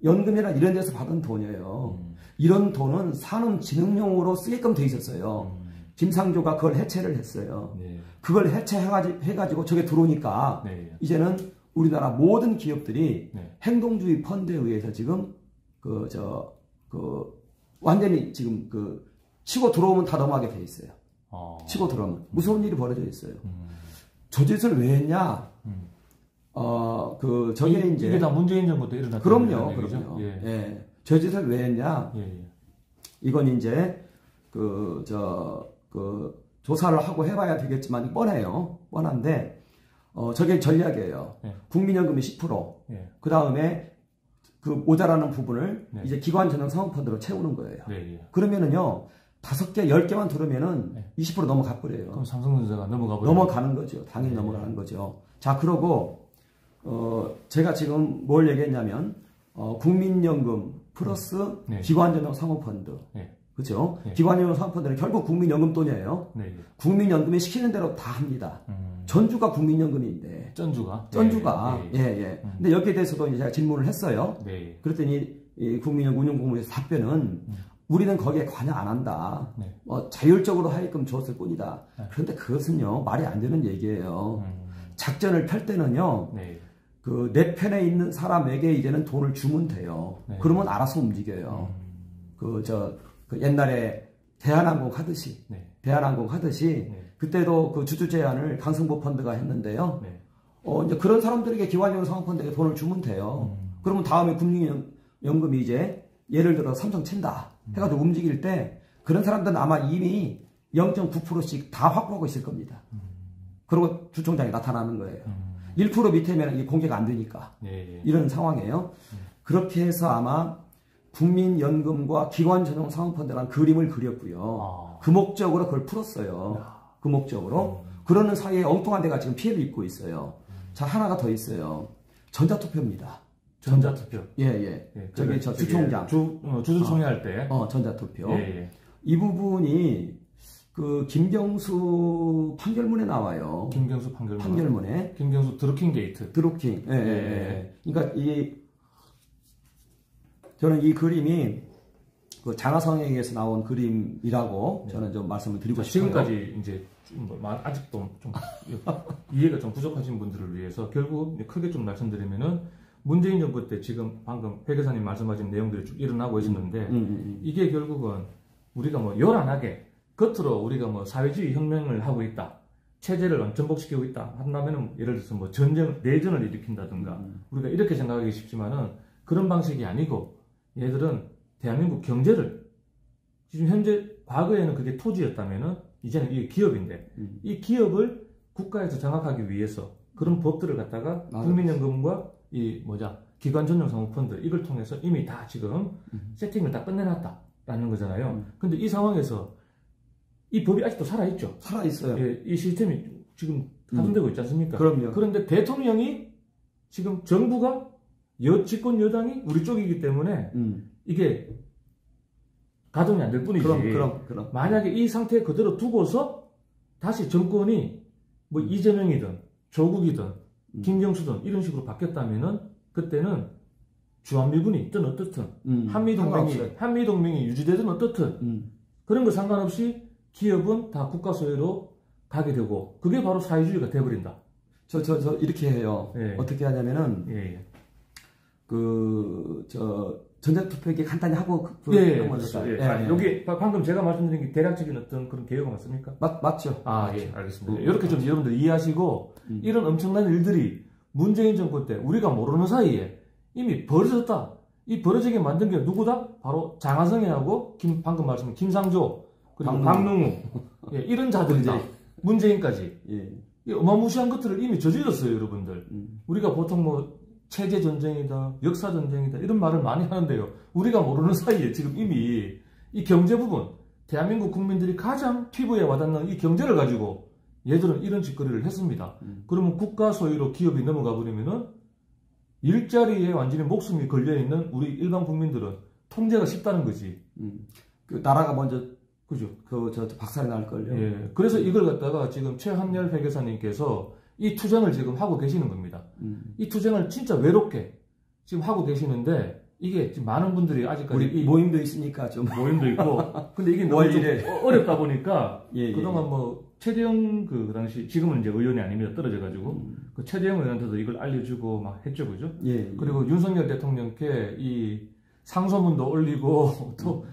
연금이나 이런 데서 받은 돈이에요. 이런 돈은 산업진흥용으로 쓰게끔 돼 있었어요. 김상조가 그걸 해체를 했어요. 네. 그걸 해체해가지고 저게 들어오니까 네. 이제는 우리나라 모든 기업들이 네. 행동주의 펀드에 의해서 지금 완전히 지금 치고 들어오면 다 넘어가게 돼 있어요. 치고 들어오면 무서운 일이 벌어져 있어요. 저 짓을 왜 했냐? 이게 다 문재인 정부 때 일어났던 그럼요. 예. 예. 저 짓을 왜 했냐? 예. 이건 이제 조사를 하고 해봐야 되겠지만 뻔해요. 뻔한데 저게 전략이에요. 예. 국민연금이 10%. 예. 그 다음에 그 모자라는 부분을 네. 이제 기관 전용 사모펀드로 채우는 거예요. 네. 그러면은요, 5개, 10개만 들으면은 네. 20% 넘어가 버려요. 그럼 삼성전자가 넘어가는 거죠. 당연히 네. 넘어가는 거죠. 자, 그러고, 제가 지금 뭘 얘기했냐면, 국민연금 플러스 네. 기관 전용 사모펀드. 네. 그죠? 네. 기관 전용 사모펀드는 결국 국민연금 돈이에요. 네. 국민연금이 시키는 대로 다 합니다. 전주가 국민연금인데. 전주가? 예. 근데 여기에 대해서도 제가 질문을 했어요. 네. 그랬더니 이 국민연금 운용공무에서 답변은 우리는 거기에 관여 안 한다. 네. 자율적으로 하게끔 줬을 뿐이다. 네. 그런데 그것은요, 말이 안 되는 얘기예요. 작전을 펼 때는요, 네. 내 편에 있는 사람에게 이제는 돈을 주면 돼요. 네. 그러면 알아서 움직여요. 옛날에 대한항공 하듯이, 네. 그때도 그 주주 제안을 강승보 펀드가 했는데요. 네. 이제 그런 사람들에게 기관형 상업펀드에 돈을 주면 돼요. 그러면 다음에 국민연금이 이제 예를 들어 삼성 친다 해가지고 움직일 때 그런 사람들은 아마 이미 0.9%씩 다 확보하고 있을 겁니다. 그리고 주총장이 나타나는 거예요. 1% 밑에면 이게 공개가 안 되니까. 네. 이런 상황이에요. 그렇게 해서 아마 국민연금과 기관 전용 사모펀드라는 그림을 그렸고요. 그 목적으로 그걸 풀었어요. 그 목적으로. 그러는 사이에 엉뚱한 데가 지금 피해를 입고 있어요. 자, 하나가 더 있어요. 전자투표입니다. 전자투표. 예. 저기 주총장. 주주총회 할 때. 전자투표. 예. 이 부분이 그 김경수 판결문에 나와요. 김경수 판결문에. 김경수 드루킹 게이트. 드루킹. 예. 그러니까 저는 이 그림이 그 장하성에게서 나온 그림이라고 저는 좀 말씀을 드리고 싶어요. 지금까지 이제 아직도 좀 이해가 좀 부족하신 분들을 위해서 결국 크게 좀 말씀드리면은 문재인 정부 때 지금 방금 회계사님 말씀하신 내용들이 쭉 일어나고 있었는데 이게 결국은 우리가 뭐 요란하게 겉으로 우리가 뭐 사회주의 혁명을 하고 있다. 체제를 완전복시키고 있다. 한다면은 예를 들어서 뭐 내전을 일으킨다든가 우리가 이렇게 생각하기 쉽지만은 그런 방식이 아니고 얘들은 대한민국 경제를 지금 현재 과거에는 그게 토지였다면은 이제는 이게 기업인데 이 기업을 국가에서 장악하기 위해서 그런 법들을 갖다가 국민연금과 기관 전용 사모펀드 이걸 통해서 이미 다 지금 세팅을 다 끝내놨다라는 거잖아요. 근데 이 상황에서 이 법이 아직도 살아있죠. 살아있어요. 예, 이 시스템이 지금 가동되고 있지 않습니까? 그럼요. 그런데 대통령이 지금 정부가 집권 여당이 우리 쪽이기 때문에 이게 가동이 안 될 뿐이지. 그럼. 만약에 이 상태 그대로 두고서 다시 정권이 뭐 이재명이든 조국이든 김경수든 이런 식으로 바뀌었다면은 그때는 주한미군이 있든 어떻든 한미동맹이 유지되든 어떻든 그런 거 상관없이 기업은 다 국가 소유로 가게 되고 그게 바로 사회주의가 돼버린다. 저 이렇게 해요. 예. 어떻게 하냐면은 전자투표기 간단히 하고 여기 방금 제가 말씀드린 게 대략적인 어떤 그런 개요가 맞습니까? 맞죠. 예, 알겠습니다. 이렇게 좀 여러분들 이해하시고 이런 엄청난 일들이 문재인 정권 때 우리가 모르는 사이에 이미 벌어졌다. 이 벌어지게 만든 게 누구다? 바로 장하성이하고 방금 말씀드린 김상조 그리고 박능우 이런 자들이다. 문재인까지 이 어마무시한 것들을 이미 저질렀어요, 여러분들. 우리가 보통 뭐 체제 전쟁이다, 역사 전쟁이다 이런 말을 많이 하는데요. 우리가 모르는 사이에 지금 이미 이 경제 부분, 대한민국 국민들이 가장 피부에 와닿는 이 경제를 가지고 얘들은 이런 짓거리를 했습니다. 그러면 국가 소유로 기업이 넘어가 버리면은 일자리에 완전히 목숨이 걸려 있는 우리 일반 국민들은 통제가 쉽다는 거지. 그 나라가 먼저 그죠. 박살이 날걸요. 예. 그래서 이걸 갖다가 지금 최한열 회계사님께서 이 투쟁을 지금 하고 계시는 겁니다. 이 투쟁을 진짜 외롭게 지금 하고 계시는데 이게 지금 많은 분들이 아직까지 우리 모임도 있으니까 좀 모임도 있고 근데 이게 너무 좀 어렵다 보니까 그동안 뭐 최재형 그 당시 지금은 이제 의원이 아닙니다. 떨어져가지고 그 최재형 의원한테도 이걸 알려주고 막 했죠, 그죠? 그리고 윤석열 대통령께 이 상소문도 올리고 또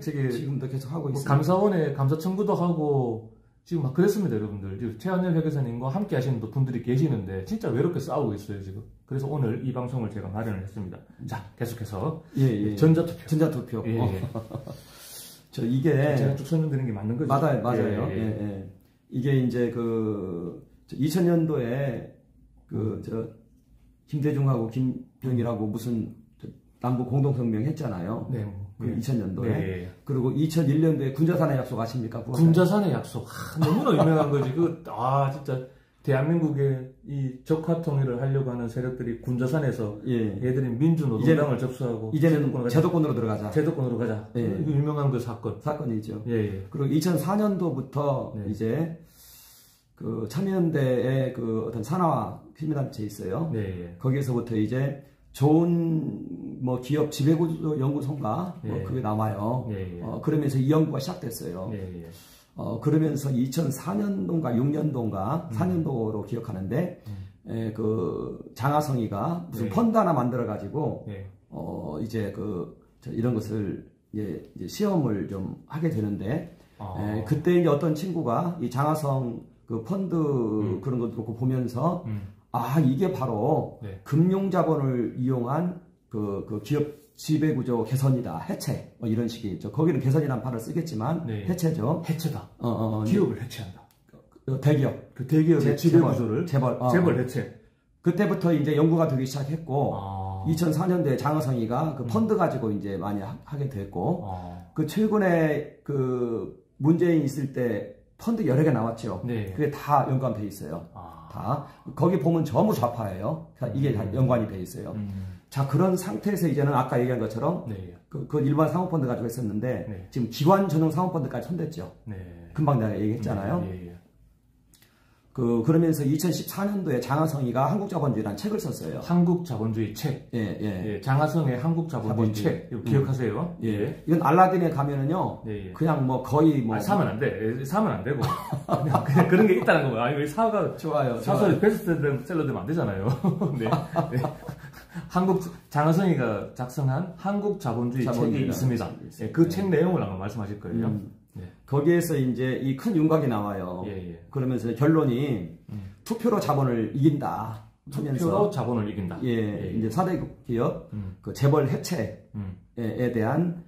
지금도 계속 하고 있습니다. 감사원에 감사 청구도 하고 지금 막 그랬습니다, 여러분들. 최한열 회계사님과 함께 하시는 분들이 계시는데 진짜 외롭게 싸우고 있어요, 지금. 그래서 오늘 이 방송을 제가 마련을 했습니다. 자, 계속해서 전자투표. 이게 제가 쭉 설명드리는 게 맞는 거죠? 맞아요. 이게 이제 2000년도에 김대중하고 김병일하고 무슨 남북 공동성명 했잖아요. 2000년도에. 그리고 2001년도에 군자산의 약속 아십니까? 군자산의 약속. 너무나 유명한 거지. 진짜 대한민국의 이 적화통일을 하려고 하는 세력들이 군자산에서 얘들이 민주노동당을 접수하고 이제는 제도권으로 들어가자. 제도권으로 가자. 이거 유명한 그 사건이죠. 그리고 2004년도부터 이제 그 참여연대의 그 어떤 산하와 시민단체 있어요. 거기에서부터 이제 좋은 뭐 기업 지배구조 연구소인가 그게 나와요. 그러면서 이 연구가 시작됐어요. 그러면서 2004년도인가 6년도인가 4년도로 기억하는데 그 장하성이가 무슨 펀드 하나 만들어 가지고 이제 이런 것을 이제 시험을 좀 하게 되는데 그때 이제 어떤 친구가 이 장하성 그 펀드 그런 것도 그렇고 보면서 이게 바로 금융자본을 이용한 그 기업 지배구조 개선이다. 해체. 뭐 이런 식이죠. 거기는 개선이라는 말을 쓰겠지만 해체죠. 해체다. 기업을 해체한다. 대기업. 그 대기업의 지배구조를 재벌 해체. 그때부터 이제 연구가 되기 시작했고 2004년도에 장하성이가 그 펀드 가지고 이제 많이 하게 됐고 그 최근에 그 문재인 있을 때 펀드 여러 개 나왔죠. 그게 다 연관돼 있어요. 다 거기 보면 전부 좌파예요. 이게 다 연관이 돼 있어요. 자, 그런 상태에서 이제는 아까 얘기한 것처럼 그 일반 사모펀드 가지고 했었는데 지금 기관 전용 사모펀드까지 손댔죠. 금방 내가 얘기했잖아요. 그러면서 2014년도에 장하성이가 한국자본주의라는 책을 썼어요. 한국자본주의 책. 예. 예, 장하성의 한국자본주의 책. 이거 기억하세요? 예. 이건 알라딘에 가면은요. 예. 그냥 뭐 거의 뭐. 사면 안 돼. 사면 안 되고. 그냥 그런 게 있다는 거예요. 아니, 왜 사가. 좋아요. 사서 베스트셀러 되면 안 되잖아요. 네. 네. 장하성이가 작성한 한국자본주의 책이 있습니다. 예, 그 책 내용을 아마 말씀하실 거예요. 네. 거기에서 이제 이 큰 윤곽이 나와요. 예. 그러면서 결론이 투표로 자본을 이긴다. 투표로 자본을 이긴다. 예. 이제 4대 기업 그 재벌 해체에 대한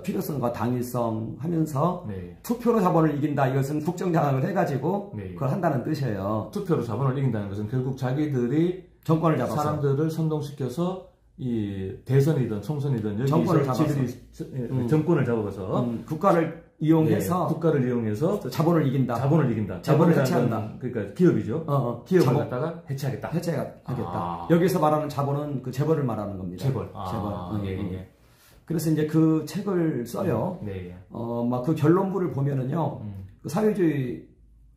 필요성과 당위성 하면서 투표로 자본을 이긴다. 이것은 국정장악을 해가지고 그걸 한다는 뜻이에요. 투표로 자본을 이긴다는 것은 결국 자기들이 정권을 잡아서 사람들을 선동시켜서 이 대선이든 총선이든 여기 정권을 잡아서 정권을 잡아서 국가를 이용해서 자본을 이긴다. 자본을 해체한다. 그러니까 기업이죠. 기업을 갖다가 해체하겠다. 해체하겠다. 여기서 말하는 자본은 그 재벌을 말하는 겁니다. 재벌. 예. 그래서 이제 그 책을 써요. 막 그 결론부를 보면은요. 그 사회주의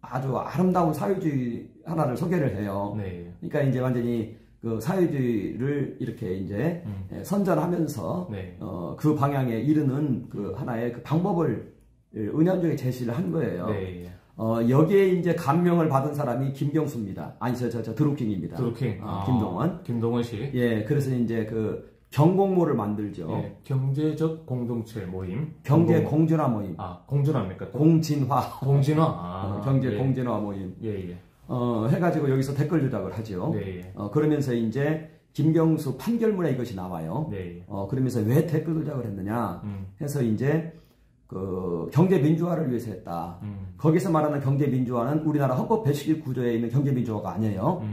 아주 아름다운 사회주의 하나를 소개를 해요. 그러니까 이제 완전히 그 사회주의를 이렇게 이제 선전하면서 그 방향에 이르는 그 하나의 그 방법을 은연중에 제시를 한 거예요. 여기에 이제 감명을 받은 사람이 김경수입니다. 아니 드루킹입니다. 드루킹. 김동원 씨. 예, 그래서 이제 그 경공모를 만들죠. 예, 경제적 공동체 모임. 경제 공진화 모임. 공진화입니까? 공진화. 경제 예. 공진화 모임. 예. 해가지고 여기서 댓글 조작을 하죠. 그러면서 이제 김경수 판결문에 이것이 나와요. 그러면서 왜 댓글 조작을 했느냐 해서 이제 그 경제 민주화를 위해서 했다. 거기서 말하는 경제 민주화는 우리나라 헌법 111구조에 있는 경제 민주화가 아니에요.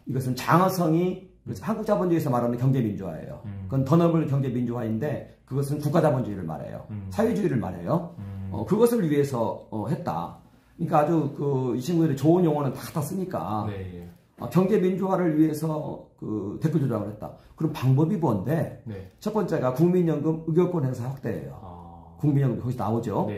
이것은 장하성이 한국 자본주의에서 말하는 경제 민주화예요. 그건 더 넓은 경제 민주화인데 그것은 국가 자본주의를 말해요. 사회주의를 말해요. 그것을 위해서 했다. 그러니까 아주 이 친구들이 좋은 용어는 다 쓰니까 경제 민주화를 위해서 그 댓글 조작을 했다. 그럼 방법이 뭔데? 첫 번째가 국민연금 의결권 행사 확대예요. 국민연금 거기서 나오죠.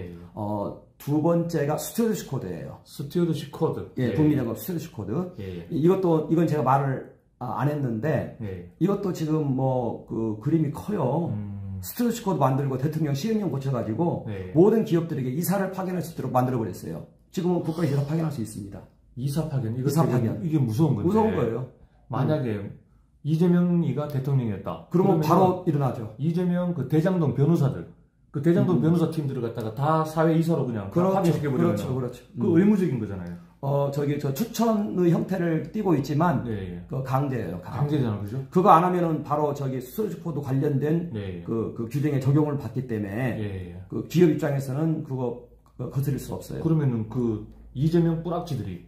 두 번째가 스튜어드십 코드예요. 스튜어드십 코드. 예, 국민연금 스튜어드십 코드. 이건 제가 말을 안 했는데 이것도 지금 뭐 그 그림이 커요. 스튜어드십 코드 만들고 대통령 시행령 고쳐가지고 모든 기업들에게 이사를 파견할 수 있도록 만들어버렸어요. 지금은 국가에 이사 파견할 수 있습니다. 이사 파견? 이게 무서운 건데. 무서운 거예요. 만약에 이재명이가 대통령이었다. 그러면 바로 일어나죠. 이재명 그 대장동 변호사들, 그 대장동 변호사 팀들을 갖다가 다 사회 이사로 그냥 파견시켜버리면 그렇죠. 그 의무적인 거잖아요. 저 추천의 형태를 띠고 있지만 그 강제예요. 강제잖아, 그죠? 그거 안 하면은 바로 스튜어드십 코드 관련된 그 규정에 적용을 받기 때문에 그 기업 입장에서는 그거 거스릴 수 없어요. 그러면은 그 이재명 뿌락지들이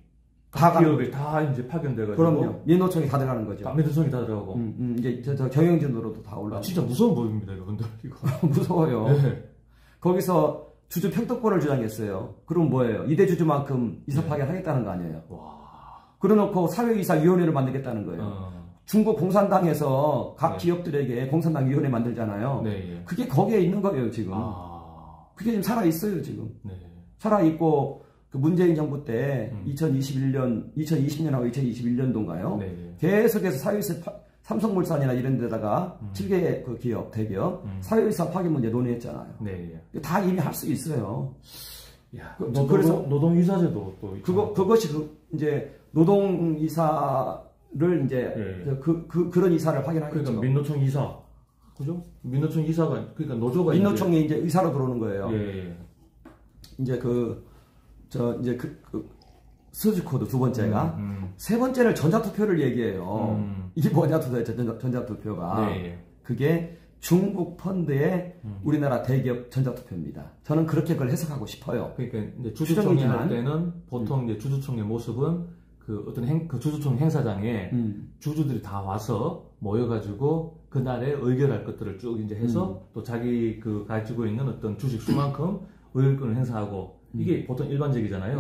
다 기업에 다 이제 파견돼가지고. 그럼요. 민노총이 다 들어가는 거죠. 민노총이 다 들어가고. 이제 저 경영진으로도 다 올라가고. 진짜 무서운 법입니다, 이거. 근데 이거 무서워요. 거기서 주주 평등권을 주장했어요. 그럼 뭐예요? 이대주주만큼 이사 파견하겠다는 거 아니에요? 그래놓고 사회이사위원회를 만들겠다는 거예요. 중국 공산당에서 각 기업들에게 공산당 위원회 만들잖아요. 그게 거기에 있는 거예요, 지금. 그게 지금 살아있어요, 지금. 살아있고, 그 문재인 정부 때 2020년하고 2021년도인가요? 계속해서 사회이사 삼성물산이나 이런 데다가 7개 그 기업, 대기업, 사회이사 파견 문제 논의했잖아요. 다 이미 할 수 있어요. 야, 그래서 노동이사제도 또 그것이 이제 노동이사를 이제 그런 이사를 확인하겠죠. 그러니까 민노총 이사, 그죠? 민노총 이사가 그러니까 노조가 민노총이 이제 의사로 들어오는 거예요. 이제 스튜어드십 코드 두 번째가 세 번째는 전자투표를 얘기해요. 이게 뭐냐 도대체 전자투표가 그게 중국 펀드의 우리나라 대기업 전자투표입니다. 저는 그렇게 그걸 해석하고 싶어요. 그러니까 이제 주주총회 할 때는 보통 이제 주주총회 모습은 그 어떤 그 주주총회 행사장에 주주들이 다 와서 모여가지고 그날에 의결할 것들을 쭉 이제 해서 또 자기 그 가지고 있는 어떤 주식 수만큼 의결권을 행사하고 이게 보통 일반적이잖아요.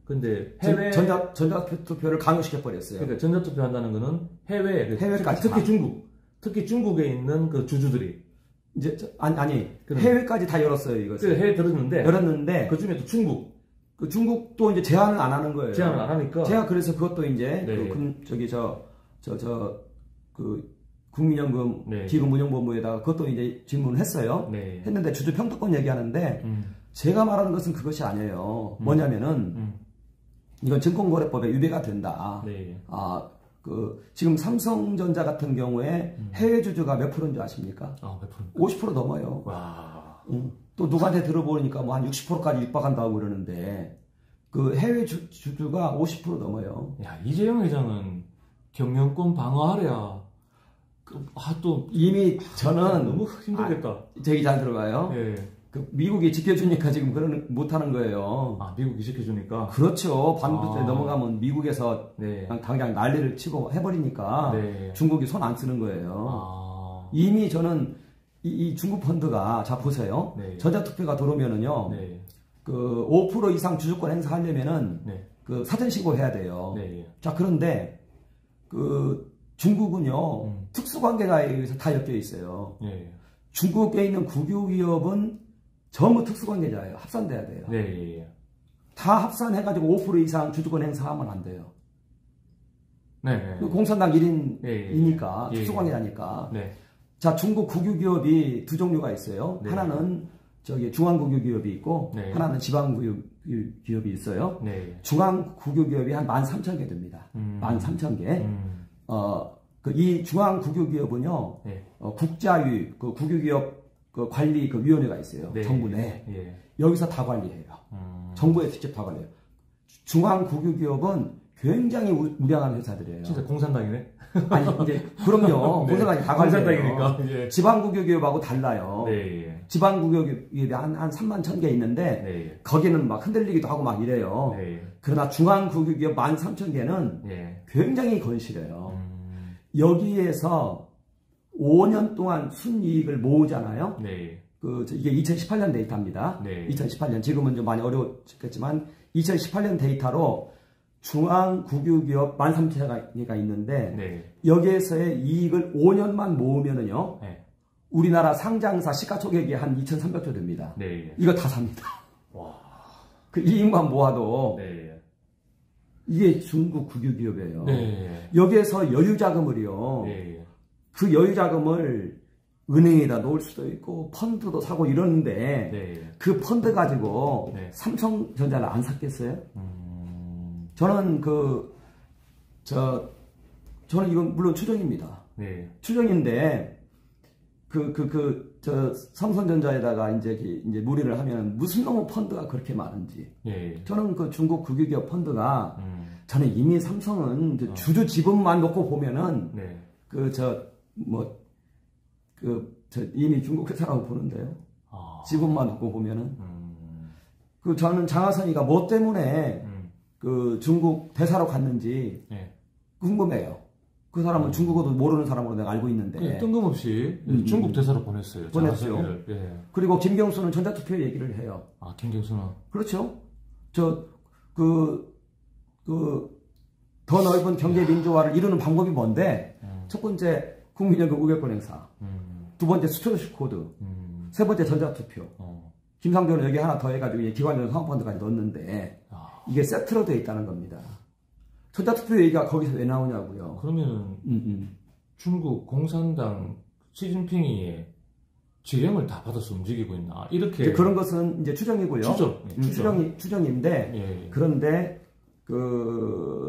근데 해외 전자투표를 강요시켜 버렸어요. 그러니까 전자투표 한다는 거는 해외까지 특히 중국에 있는 그 주주들이 이제 해외까지 다 열었어요, 이것을. 해외 열었는데 그 중에 또 중국 그 중국도 이제 제한을 안 하는 거예요. 제한을 안 하니까. 제가 그래서 그것도 이제 그 국민연금 네. 기금운용본부에다가 그것도 이제 질문을 했어요. 네. 했는데 주주평등권 얘기하는데 제가 말하는 것은 그것이 아니에요. 뭐냐면은 이건 증권거래법에 위배가 된다. 네. 지금 삼성전자 같은 경우에 해외 주주가 몇 프로인 줄 아십니까? 몇 프로? 50% 넘어요. 와. 또 누구한테 들어보니까 뭐 한 60%까지 육박한다고 그러는데 그 해외 주주가 50% 넘어요. 야, 이재용 회장은 경영권 방어하랴. 또 이미 저는 너무 힘들겠다. 되게 잘 들어가요. 예. 그 미국이 지켜주니까 지금 못하는 거예요. 미국이 지켜주니까. 그렇죠. 반도체 넘어가면 미국에서 네. 당장 난리를 치고 해버리니까 네. 중국이 손 안 쓰는 거예요. 이미 저는 이 중국 펀드가 자 보세요. 네. 전자투표가 들어오면은요. 네. 그 5% 이상 주주권 행사하려면은 네. 그 사전 신고해야 돼요. 네. 자 그런데 그 중국은요 특수관계자에 의해서 다 엮여 있어요. 네. 중국에 있는 국유기업은 전부 특수관계자예요. 합산돼야 돼요. 네. 다 합산해가지고 5% 이상 주주권 행사하면 안 돼요. 네. 공산당 1인이니까 네. 특수관계자니까. 네. 자 중국 국유기업이 두 종류가 있어요. 네. 하나는 중앙국유기업이 있고 네. 하나는 지방국유기업이 있어요. 네. 중앙국유기업이 한 13,000개 됩니다. 13,000개. 이 중앙국유기업은요, 네. 국자위, 그 국유기업 그 관리 그 위원회가 있어요. 네. 정부 내. 예. 여기서 다 관리해요. 정부에 직접 다 관리해요. 중앙국유기업은 굉장히 우량한 회사들이에요. 진짜 공산당이네? 아니, 이제, 그럼요. 네. 공산당이 다 관리해요. 공산당이니까. 예. 지방국유기업하고 달라요. 네. 지방국유기업이 한 31,000개 있는데, 네. 거기는 막 흔들리기도 하고 막 이래요. 네. 그러나 중앙국유기업 13,000개는 네. 굉장히 건실해요. 여기에서 5년 동안 순이익을 모으잖아요. 네. 이게 2018년 데이터입니다. 네. 2018년 지금은 좀 많이 어려웠겠지만 2018년 데이터로 중앙국유기업 13,000개가 있는데 네. 여기에서의 이익을 5년만 모으면은요. 네. 우리나라 상장사 시가총액이 한 2,300조 됩니다. 네. 이거 다 삽니다. 와. 그 이익만 모아도 네. 이게 중국 국유기업이에요. 네. 여기에서 여유자금을요. 네. 그 여유자금을 은행에다 놓을 수도 있고 펀드도 사고 이러는데 네. 그 펀드 가지고 네. 삼성전자를 안 샀겠어요? 저는 저는 이건 물론 추정입니다. 네. 추정인데 삼성전자에다가 이제 무리를 하면 무슨 놈의 펀드가 그렇게 많은지. 네. 저는 그 중국 국유기업 펀드가 저는 이미 삼성은 주주 지분만 놓고 보면은 네. 이미 중국 회사라고 보는데요. 지분만 놓고 보면은 저는 장하선이가 뭐 때문에 그 중국 대사로 갔는지 네. 궁금해요. 그 사람은 중국어도 모르는 사람으로 내가 알고 있는데. 뜬금없이 중국 대사로 보냈어요. 보냈죠. 예. 그리고 김경수는 전자투표 얘기를 해요. 김경수는? 그렇죠. 더 넓은 경제 민주화를 이루는 방법이 뭔데? 첫 번째, 국민연금 우결권 행사. 두 번째, 스튜어십 코드. 세 번째, 전자투표. 김상조는 여기 하나 더 해가지고 기관적 사모펀드까지 넣었는데, 이게 세트로 되어 있다는 겁니다. 전자투표 얘기가 거기서 왜 나오냐고요. 그러면 중국 공산당 시진핑이 지령을 다 받아서 움직이고 있나? 이렇게 그런 것은 이제 추정이고요. 추정인데 예. 그런데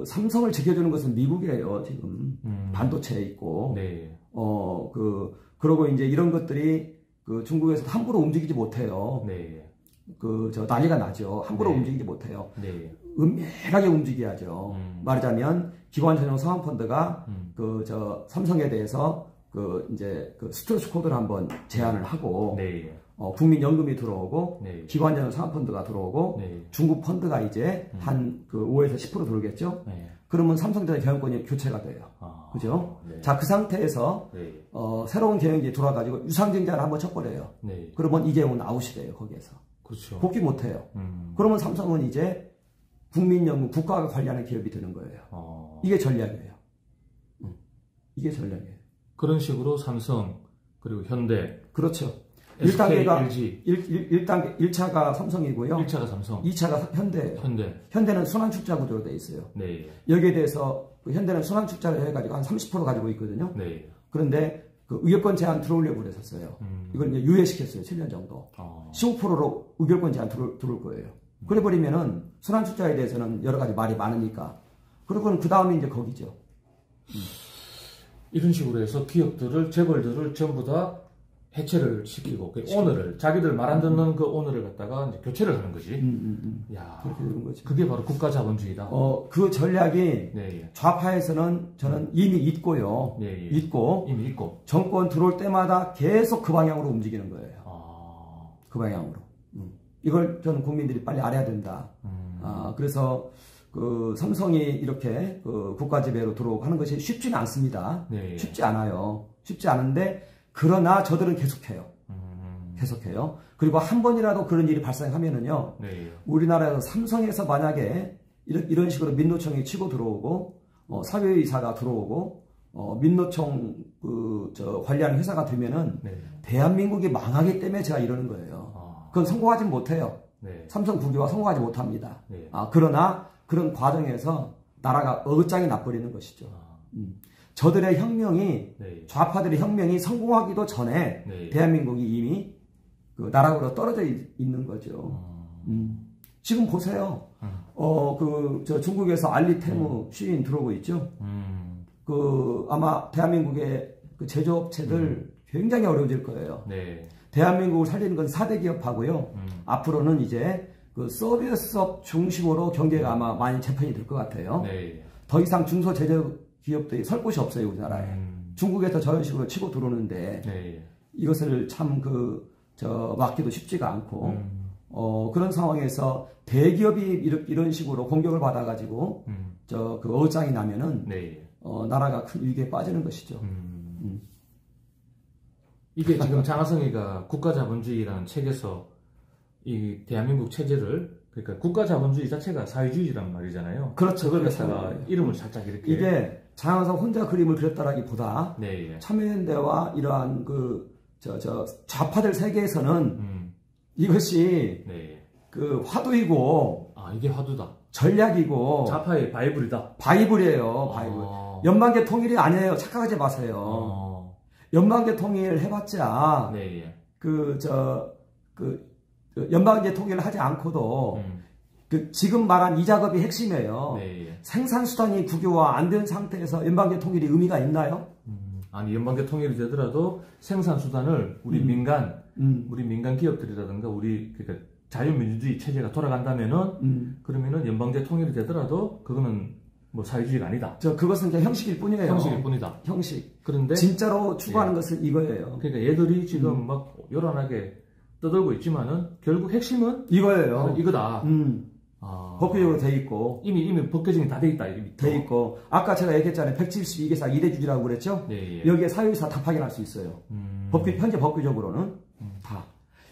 삼성을 지켜주는 것은 미국이에요. 지금 반도체에 있고. 네. 그러고 이제 이런 것들이 중국에서 함부로 움직이지 못해요. 네. 난리가 나죠. 함부로 네. 움직이지 못해요. 네. 은밀하게 움직여야죠. 말하자면 기관 전용 사모펀드가 삼성에 대해서 스튜어십 코드를 한번 제안을 하고 네. 국민연금이 들어오고 네. 기관 전용 사모펀드가 들어오고 네. 중국 펀드가 이제 한 5에서 10% 들어오겠죠. 네. 그러면 삼성전자 경영권이 교체가 돼요. 그죠? 네. 자, 그 상태에서 네. 새로운 경영진이 돌아가지고 유상증자를 한번 쳐버려요. 네. 그러면 이재용은 아웃이 돼요. 거기에서. 그렇죠. 복귀 못해요. 그러면 삼성은 이제 국민연금 국가가 관리하는 기업이 되는 거예요. 이게 전략이에요. 이게 전략이에요. 그런 식으로 삼성 그리고 현대 그렇죠. 1단계가 LG. 1단계 1차가 삼성이고요. 1차가 삼성. 2차가 현대예요. 현대는 순환축자 구조로 돼 있어요. 네. 여기에 대해서 현대는 순환축자를 해가지고 한 30% 가지고 있거든요. 네. 그런데 그 의결권 제한 들어오려고 그랬었어요. 이걸 이제 유예시켰어요. 7년 정도. 15%로 의결권 제한 들어올 거예요. 그래버리면은 순환축자에 대해서는 여러 가지 말이 많으니까. 그리고는 그 다음에 이제 거기죠. 이런 식으로 해서 기업들을, 재벌들을 전부 다 해체를 시키고, 그 오너를, 자기들 말 안 듣는 그 오너를 갖다가 이제 교체를 하는 거지. 야, 그렇게 되는 거지. 그게 바로 국가 자본주의다. 그 전략이 좌파에서는 저는 이미 있고요. 이미 있고. 정권 들어올 때마다 계속 그 방향으로 움직이는 거예요. 그 방향으로. 이걸 저는 국민들이 빨리 알아야 된다. 그래서 그 삼성이 이렇게 그 국가 지배로 들어오고 하는 것이 쉽지는 않습니다. 쉽지 않아요. 쉽지 않은데 그러나 저들은 계속해요. 계속해요. 그리고 한 번이라도 그런 일이 발생하면은요. 우리나라에서 삼성에서 만약에 이런 식으로 민노총이 치고 들어오고 사회이사가 들어오고 민노총 관리하는 회사가 되면은 대한민국이 망하기 때문에 제가 이러는 거예요. 그건 성공하지 못해요. 삼성 국유화 성공하지 못합니다. 그러나 그런 과정에서 나라가 어긋장이 나버리는 것이죠. 저들의 혁명이 좌파들의 혁명이 성공하기도 전에 대한민국이 이미 그 나락으로 떨어져 있는 거죠. 지금 보세요. 저 중국에서 알리테무 시인 들어오고 있죠. 아마 대한민국의 그 제조업체들 굉장히 어려워질 거예요. 대한민국을 살리는 건 4대 기업하고요. 앞으로는 이제 그 서비스업 중심으로 경제가 아마 많이 재편이 될 것 같아요. 더 이상 중소제조 기업들이 설 곳이 없어요, 우리나라에. 중국에서 저런 식으로 치고 들어오는데 이것을 참 막기도 쉽지가 않고 그런 상황에서 대기업이 이런 식으로 공격을 받아가지고 그 어장이 나면은 나라가 큰 위기에 빠지는 것이죠. 이게 지금 장하성이가 국가자본주의라는 책에서 이 대한민국 체제를 그러니까 국가자본주의 자체가 사회주의란 말이잖아요. 그렇죠. 그걸 갖다가 이름을 살짝 이렇게 이게 장하성 혼자 그림을 그렸다라기보다 참여연대와 이러한 좌파들 세계에서는 이것이 그 화두이고 이게 화두다. 전략이고 좌파의 바이블이다. 바이블이에요. 바이블. 연방계 통일이 아니에요. 착각하지 마세요. 연방계 통일 해봤자 연방제 통일을 하지 않고도 지금 말한 이 작업이 핵심이에요. 생산수단이 국유화 안 된 상태에서 연방제 통일이 의미가 있나요? 아니 연방제 통일이 되더라도 생산수단을 우리 민간 기업들이라든가 그러니까 자유민주주의 체제가 돌아간다면은 그러면은 연방제 통일이 되더라도 그거는 뭐 사회주의가 아니다. 그것은 그냥 형식일 뿐이에요. 형식일 뿐이다. 형식. 그런데 진짜로 추구하는 것은 이거예요. 그러니까 얘들이 지금 막 요란하게 떠들고 있지만은 결국 핵심은 이거예요. 이거다. 법규적으로 돼 있고 이미 법 개정이 다 돼 있다. 돼 있고 아까 제가 얘기했잖아요. 172개사 2대주주라고 그랬죠. 여기에 사유이사 다 파견할 수 있어요. 현재 법규적으로는 다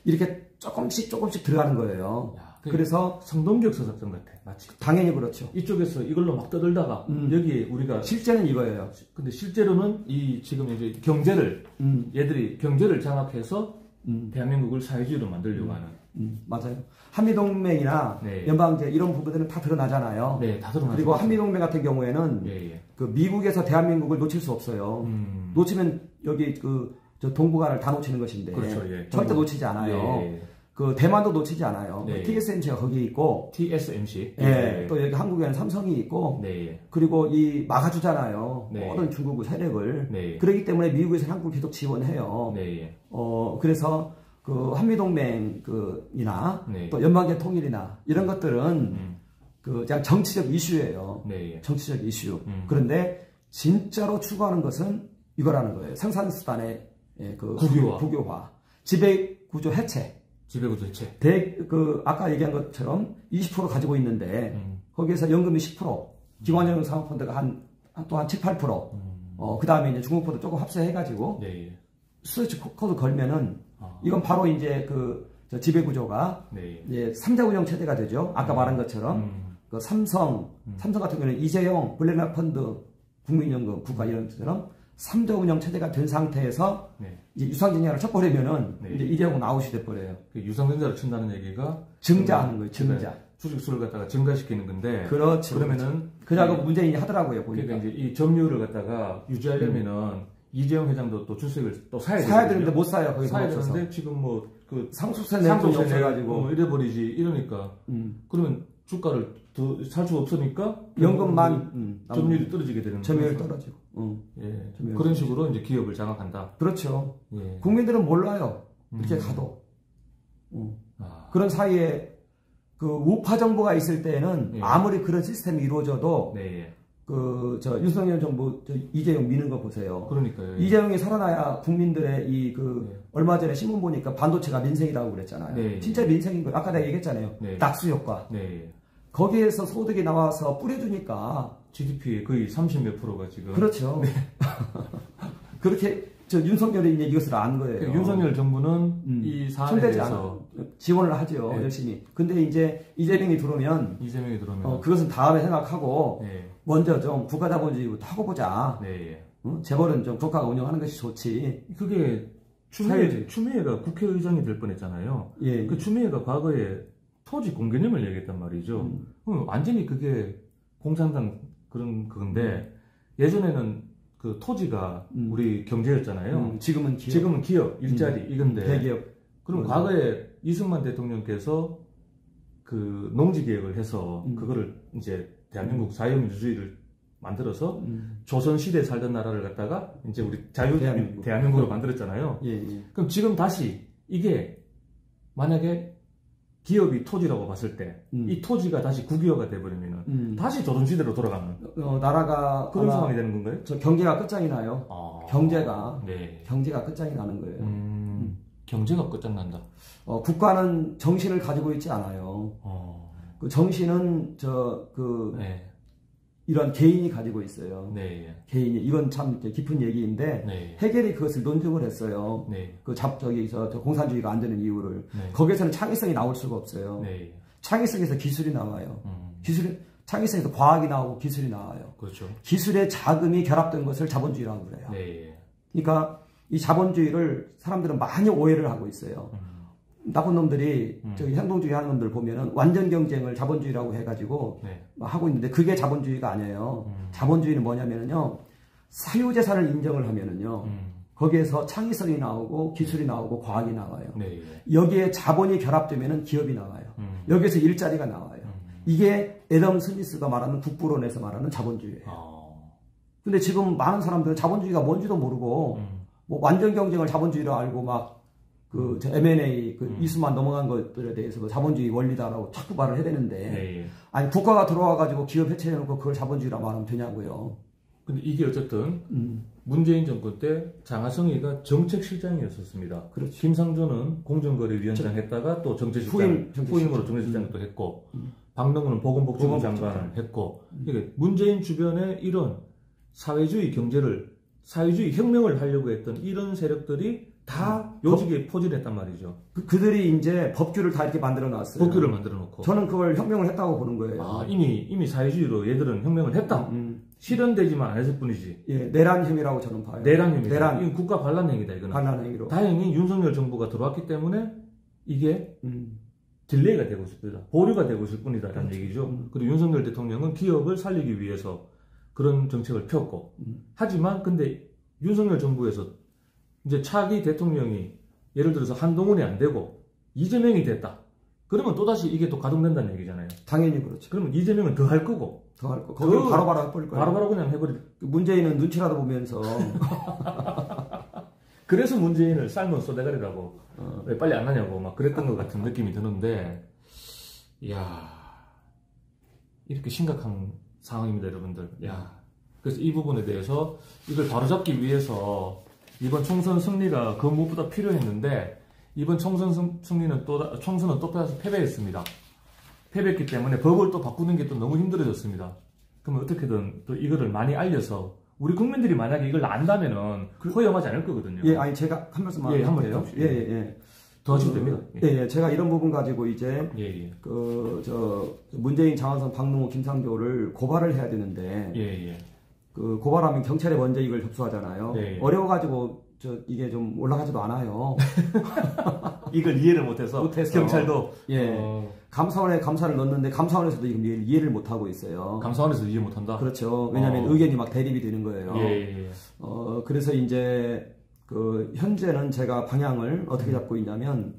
이렇게 조금씩 들어가는 거예요. 그래서 성동격 서작전 같아. 마치. 당연히 그렇죠. 이쪽에서 이걸로 막 떠들다가 여기에 우리가 실제는 이거예요. 근데 실제로는 지금 이제 얘들이 경제를 장악해서 대한민국을 사회주의로 만들려고 하는. 맞아요. 한미동맹이나 연방제 이런 부분들은 다 드러나잖아요. 다 드러나죠. 그리고 한미동맹 같은 경우에는 그 미국에서 대한민국을 놓칠 수 없어요. 놓치면 여기 저 동북아를 다 놓치는 것인데 그렇죠. 절대 놓치지 않아요. 그 대만도 놓치지 않아요. TSMC가 거기 있고 TSMC. 또 여기 한국에는 삼성이 있고 그리고 이 막아주잖아요. 모든 중국 세력을. 그렇기 때문에 미국에서 한국을 계속 지원해요. 그래서 그 한미동맹 이나 또 연방제 통일이나 이런 것들은 그냥 정치적 이슈예요. 정치적 이슈. 그런데 진짜로 추구하는 것은 이거라는 거예요. 생산수단의 국유화, 지배구조 해체. 아까 얘기한 것처럼 20% 가지고 있는데, 거기에서 연금이 10%, 기관연금 사모펀드가 또 한 7, 8%, 그 다음에 이제 중국포도 조금 합세해가지고, 스위치 코드 걸면은, 이건 바로 이제 저 지배구조가, 이제 3자 운영 체제가 되죠. 아까 말한 것처럼, 삼성 같은 경우는 이재용, 블랙락 펀드, 국민연금, 국가 이런 것처럼, 3조 운영 체제가 된 상태에서 네. 이제 유상증자를 쳐버리면은 네. 이제 이재용은 아웃이 돼버려요. 그 유상증자를 친다는 얘기가 증자하는 거예요. 증자. 주식수를 갖다가 증가시키는 건데. 그렇죠. 그러면은 그러고 문재인이 하더라고요. 보니까. 그러니까 이제 이 점유율을 갖다가 유지하려면은 이재용 회장도 또 주식을 또 사야 되는데 못 사요. 거기 사야 되는데 지금 뭐 그 상속세 내가지고 이래버리지 이러니까. 그러면 주가를 더 살 수가 없으니까 연금만 점유율이 떨어지게 되는 점유율 떨어지고. 예. 그런 식으로 이제 기업을 장악한다. 그렇죠. 예. 국민들은 몰라요. 이렇게 가도. 그런 사이에 그 우파 정부가 있을 때는 예. 아무리 그런 시스템이 이루어져도 네. 윤석열 정부 이재용 미는 거 보세요. 그러니까요. 이재용이 살아나야 국민들의 얼마 전에 신문 보니까 반도체가 민생이라고 그랬잖아요. 네. 진짜 민생인 거예요. 아까 내가 얘기했잖아요. 네. 낙수 효과. 네. 거기에서 소득이 나와서 뿌려주니까 GDP의 거의 30몇 %가 지금. 그렇죠. 네. 그렇게 윤석열이 이제 이것을 안 거예요. 윤석열 정부는 이 사안에 대해서 지원을 하죠. 네. 열심히. 근데 이제 이재명이 들어오면 그것은 다음에 생각하고 네. 먼저 좀 국가자본주의부터 하고 보자. 네. 재벌은 좀 국가가 운영하는 것이 좋지. 그게 추미애가 국회의장이 될 뻔했잖아요. 예. 그 추미애가 과거에 토지 공개념을 얘기했단 말이죠. 완전히 그게 공산당 그런 그건데 예전에는 그 토지가 우리 경제였잖아요. 지금은 기업, 일자리 이건데. 대기업. 그럼 과거에 이승만 대통령께서 그 농지 개혁을 해서 그거를 이제 대한민국 자유민주주의를 만들어서 조선시대에 살던 나라를 갖다가 이제 우리 대한민국으로 만들었잖아요. 예. 그럼 지금 다시 이게 만약에 기업이 토지라고 봤을 때 이 토지가 다시 국유화가 돼버리면 다시 조선시대로 돌아가는 나라가 그런 상황이 되는 건가요? 경제가 끝장이 나요. 경제가 끝장이 나는 거예요. 경제가 끝장난다. 국가는 정신을 가지고 있지 않아요. 그 정신은 이런 개인이 가지고 있어요. 네. 개인이. 이건 참 깊은 얘기인데 네. 해겔이 그것을 논증을 했어요. 네. 공산주의가 안 되는 이유를. 네. 거기에서는 창의성이 나올 수가 없어요. 네. 창의성에서 기술이 나와요. 창의성에서 과학이 나오고 기술이 나와요. 그렇죠. 기술의 자금이 결합된 것을 자본주의라고 그래요. 네. 그러니까 이 자본주의를 사람들은 많이 오해를 하고 있어요. 나쁜 놈들이 행동주의 하는 놈들 보면은 완전 경쟁을 자본주의라고 해가지고 하고 있는데 그게 자본주의가 아니에요. 자본주의는 뭐냐면요, 사유재산을 인정을 하면은요, 거기에서 창의성이 나오고 기술이 나오고 과학이 나와요. 네. 여기에 자본이 결합되면은 기업이 나와요. 여기에서 일자리가 나와요. 이게 애덤 스미스가 말하는 국부론에서 말하는 자본주의예요. 근데 지금 많은 사람들은 자본주의가 뭔지도 모르고 뭐 완전 경쟁을 자본주의로 알고 막 M&A 이수만 넘어간 것들에 대해서 자본주의 원리다라고 자꾸 말을 해야 되는데 아니 국가가 들어와가지고 기업 해체해놓고 그걸 자본주의라 말하면 되냐고요. 근데 이게 어쨌든 문재인 정권 때 장하성이가 정책실장이었었습니다. 그렇죠. 김상조는 공정거래위원장 했다가 또 정책실장 후임으로 정책실장도 했고 박능우는 보건복지부 장관을 했고 그러니까 문재인 주변에 이런 사회주의 경제를 사회주의 혁명을 하려고 했던 이런 세력들이 다 요직에 포진했단 말이죠. 그들이 이제 법규를 다 이렇게 만들어 놨어요. 법규를 만들어 놓고. 저는 그걸 혁명을 했다고 보는 거예요. 이미 사회주의로 얘들은 혁명을 했다. 실현되지만 안 했을 뿐이지. 예, 내란혐의라고 저는 봐요. 내란혐의다. 이건 국가 반란행위다, 이거는. 반란행위로. 다행히 윤석열 정부가 들어왔기 때문에 이게 딜레이가 되고 있습니다. 보류가 되고 있을 뿐이다라는 얘기죠. 그리고 윤석열 대통령은 기업을 살리기 위해서 그런 정책을 폈고. 하지만 근데 윤석열 정부에서 이제 차기 대통령이 예를 들어서 한동훈이 안 되고 이재명이 됐다. 그러면 또다시 이게 또 가동된다는 얘기잖아요. 당연히 그렇죠. 그러면 이재명은 더 할 거고. 거기를 바로바로 해버릴 거예요. 바로바로 그냥 해버릴. 문재인은 눈치라도 보면서. 그래서 문재인을 삶은 쏘대가리라고 왜 빨리 안 하냐고 막 그랬던 것 같은 느낌이 드는데, 이야, 이렇게 심각한 상황입니다, 여러분들. 야, 그래서 이 부분에 대해서 이걸 바로잡기 위해서 이번 총선 승리가 그 무엇보다 필요했는데 이번 총선은 또 패배했습니다. 패배했기 때문에 법을 또 바꾸는 게 또 너무 힘들어졌습니다. 그러면 어떻게든 또 이거를 많이 알려서 우리 국민들이 만약에 이걸 안다면은 허용하지 않을 거거든요. 예, 아니 제가 한 말씀 해요. 예. 더 하시면 됩니다. 예, 제가 이런 부분 가지고 이제 문재인, 장하성, 박능우, 김상조를 고발을 해야 되는데 그 고발하면 경찰에 먼저 이걸 접수하잖아요. 네. 어려워가지고 이게 좀 올라가지도 않아요. 이걸 이해를 못해서 경찰도 감사원에 감사를 넣었는데 감사원에서도 지금 이해를 못하고 있어요. 감사원에서 이해 못한다? 그렇죠. 왜냐하면 의견이 막 대립이 되는 거예요. 그래서 이제 그 현재는 제가 방향을 어떻게 잡고 있냐면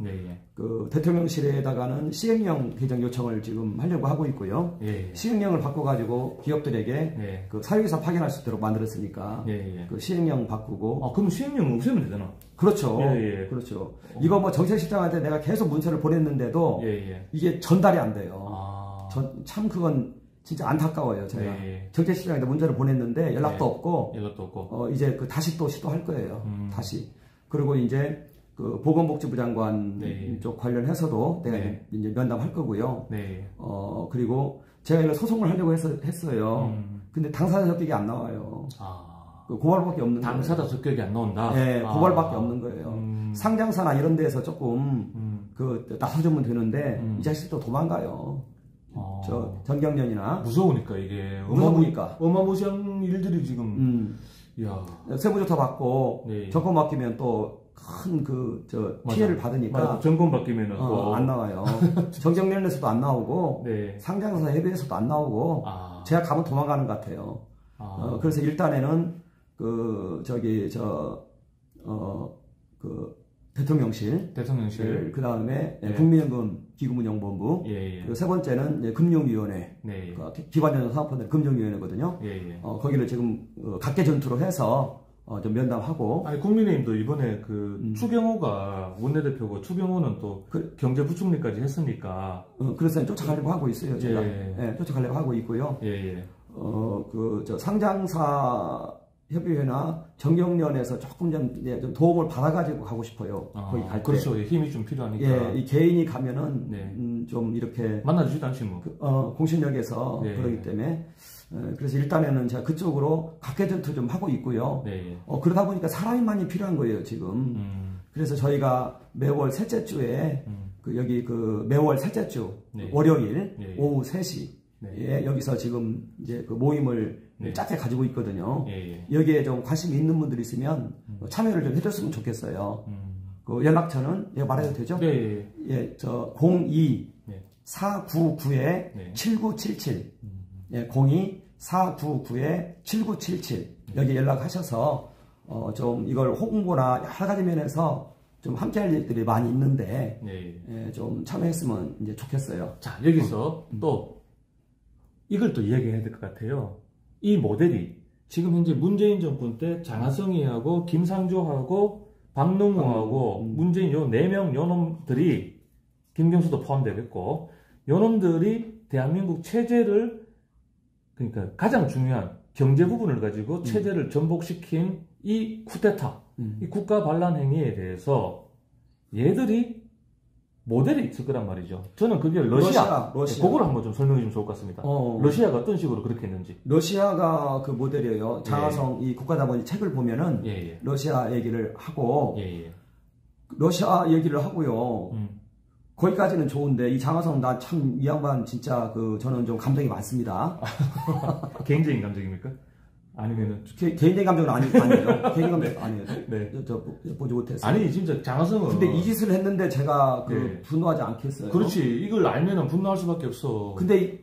그 대통령실에다가는 시행령 개정 요청을 지금 하려고 하고 있고요. 시행령을 바꿔가지고 기업들에게 그 사유이사 파견할 수 있도록 만들었으니까 그 시행령 바꾸고. 그럼 시행령 없애면 되잖아. 그렇죠. 그렇죠. 이거 뭐 정책실장한테 내가 계속 문서를 보냈는데도 이게 전달이 안 돼요. 참 그건 진짜 안타까워요. 제가 정책실장한테 문자를 보냈는데 연락도 없고 이제 그 다시 또 시도할 거예요. 다시. 그리고 이제 그 보건복지부 장관 쪽 관련해서도 내가 이제 면담할 거고요. 그리고 제가 이거 소송을 하려고 했어요. 근데 당사자 적격이 안 나와요. 그 고발밖에 없는 거예요. 당사자 적격이 안 나온다? 네, 고발밖에 없는 거예요. 상장사나 이런 데서 조금 그 나서주면 되는데 이 자식 또 도망가요. 저 전경련이나 무서우니까 이게 무서우니까 어마무시한 일들이 지금 세무조사 받고 정권 바뀌면 또 큰 그 피해를 받으니까 정권 바뀌면은 안 나와요. 전경련에서도 안 나오고 상장사 협의회에서도 안 나오고 제가 가면 도망가는 것 같아요. 그래서 일단에는 그 대통령실, 그 다음에 국민연금 기금운용본부, 그리고 세 번째는 금융위원회, 기관연사업펀드 금융위원회거든요. 거기를 지금 각계 전투로 해서 좀 면담하고. 아니 국민의힘도 이번에 그 추경호가 원내대표고 추경호는 또 경제부총리까지 했으니까. 그래서 쫓아가려고 하고 있어요. 제가 쫓아가려고 하고 있고요. 상장사 협의회나 정경련에서 조금 좀 도움을 받아가지고 가고 싶어요. 거기 갈 때. 그렇죠. 힘이 좀 필요하니까. 이 개인이 가면은 좀 이렇게 만나주지도 않지 뭐. 공신력에서 그러기 때문에. 그래서 일단에는 제가 그쪽으로 각계 전투 좀 하고 있고요. 그러다 보니까 사람이 많이 필요한 거예요 지금. 그래서 저희가 매월 셋째 주에 매월 셋째 주 월요일 오후 3시 여기서 지금 이제 그 모임을 짧게 가지고 있거든요. 여기에 좀 관심이 있는 분들이 있으면 참여를 좀 해줬으면 좋겠어요. 그 연락처는 말해도 되죠? 저 02-499-7977 02-499-7977 여기 연락하셔서 좀 이걸 홍보나 여러 가지 면에서 좀 함께 할 일들이 많이 있는데 좀 참여했으면 이제 좋겠어요. 자, 여기서 또 이걸 또 이야기해야 될 것 같아요. 이 모델이 지금 현재 문재인 정권 때 장하성이하고 김상조하고 박능우하고 문재인 요 4명 요놈들이 김경수도 포함되겠고 요놈들이 대한민국 체제를 그러니까 가장 중요한 경제 부분을 가지고 체제를 전복시킨 이 쿠데타, 이 국가 반란 행위에 대해서 얘들이 모델이 있을 거란 말이죠. 저는 그게 러시아. 그걸 한번 좀 설명해 주면 좋을 것 같습니다. 러시아가 어떤 식으로 그렇게 했는지. 러시아가 그 모델이에요. 장하성 이 국가자본이 책을 보면은 러시아 얘기를 하고 러시아 얘기를 하고요. 거기까지는 좋은데 이 장하성 나 참 이 양반 진짜 저는 좀 감정이 많습니다. 개인적인 감정입니까? 아니면은 개인적인 감정은 아니에요. 개인적인 감정 아니에요. 저 보지 못했어요. 아니 진짜 장하성은 근데 이 짓을 했는데 제가 분노하지 않겠어요. 그렇지. 이걸 알면은 분노할 수밖에 없어. 근데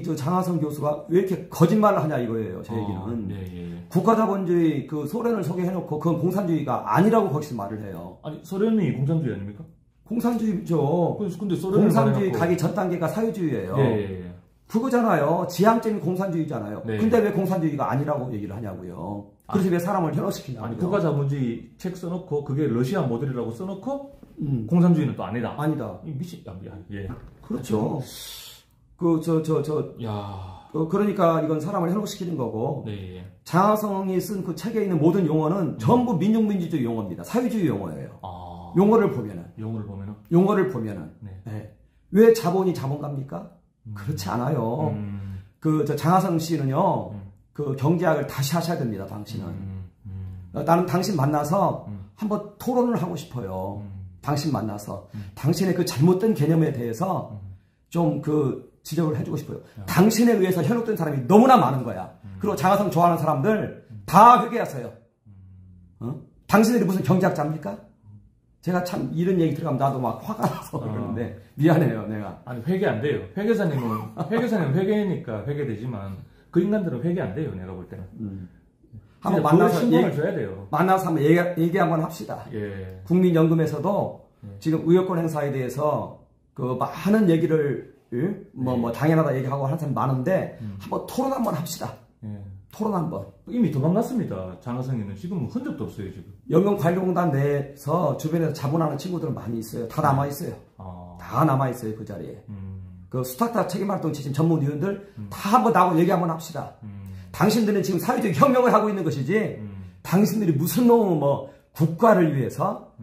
저 장하성 교수가 왜 이렇게 거짓말을 하냐 이거예요. 제 얘기는. 국가자본주의 그 소련을 소개해놓고 그건 공산주의가 아니라고 거기서 말을 해요. 아니 소련이 공산주의 아닙니까? 공산주의죠. 근데 소련을 공산주의 가기 전 단계가 사회주의예요. 그거잖아요. 지향점이 공산주의잖아요. 근데 왜 공산주의가 아니라고 얘기를 하냐고요. 그래서 왜 사람을 현혹시키냐고요. 아니 국가자본주의 책 써놓고 그게 러시아 모델이라고 써놓고 공산주의는 또 아니다. 아니다. 미친. 그렇죠. 그러니까 이건 사람을 현혹시키는 거고. 장하성이 쓴 그 책에 있는 모든 용어는 전부 민족민주주의 용어입니다. 사회주의 용어예요. 용어를 보면은. 왜 자본이 자본가입니까? 그렇지 않아요. 장하성 씨는요, 그 경제학을 다시 하셔야 됩니다, 당신은. 나는 당신 만나서 한번 토론을 하고 싶어요. 당신 만나서. 당신의 그 잘못된 개념에 대해서 좀 지적을 해주고 싶어요. 당신에 의해서 현혹된 사람이 너무나 많은 거야. 그리고 장하성 좋아하는 사람들 다 회개하세요. 당신들이 무슨 경제학자입니까? 제가 참 이런 얘기 들어가면 나도 막 화가 나서 그러는데 미안해요, 내가. 아니, 회개 안 돼요. 회계사님은 회개니까 회개되지만 그 인간들은 회개 안 돼요, 내가 볼 때는. 한번 만나서 신분을 줘야 돼요. 만나서 한번 얘기 한번 합시다. 예. 국민연금에서도 지금 의료권 행사에 대해서 그 많은 얘기를 뭐 당연하다 얘기하고 하는 사람이 많은데 한번 토론 한번 합시다. 예. 토론 한번. 이미 도망갔습니다. 장하성이는 지금 흔적도 없어요, 지금. 연금관리공단 내에서 주변에서 자문하는 친구들은 많이 있어요. 다 남아있어요. 다 남아있어요, 그 자리에. 그 스타트업 책임활동 지침 전문위원들 다 한번 나하고 얘기 한번 합시다. 당신들은 지금 사회적 혁명을 하고 있는 것이지, 당신들이 무슨 놈의 뭐 국가를 위해서,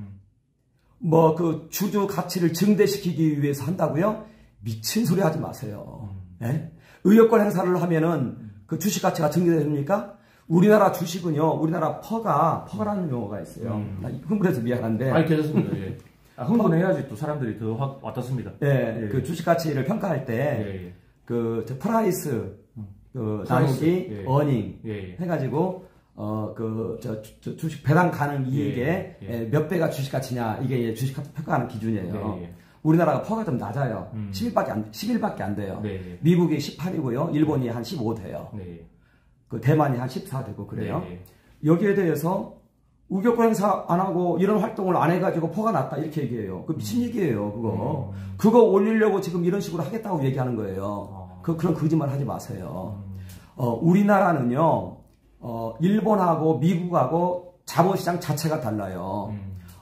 뭐 그 주주 가치를 증대시키기 위해서 한다고요? 미친 소리 하지 마세요. 네? 의료권 행사를 하면은 그 주식 가치가 증대됩니까? 우리나라 주식은요, 우리나라 퍼가라는 용어가 있어요. 흥분해서 미안한데. 아니, 괜찮습니다. 예. 흥분해야지 또 사람들이 더 확 와닿습니다. 예, 그 주식 가치를 평가할 때, 그 프라이스, 나누기, 어닝 해가지고, 주식 배당 가능 이익의 몇 배가 주식 가치냐, 이게 주식 평가하는 기준이에요. 우리나라가 퍼가 좀 낮아요. 11밖에 안 돼요. 미국이 18이고요. 일본이 한 15 돼요. 그 대만이 한 14 되고 그래요. 여기에 대해서 의료권 행사 안 하고 이런 활동을 안 해가지고 퍼가 낮다 이렇게 얘기해요. 그 미친 얘기예요, 그거. 그거 올리려고 지금 이런 식으로 하겠다고 얘기하는 거예요. 그런 거짓말 하지 마세요. 우리나라는요, 일본하고 미국하고 자본시장 자체가 달라요.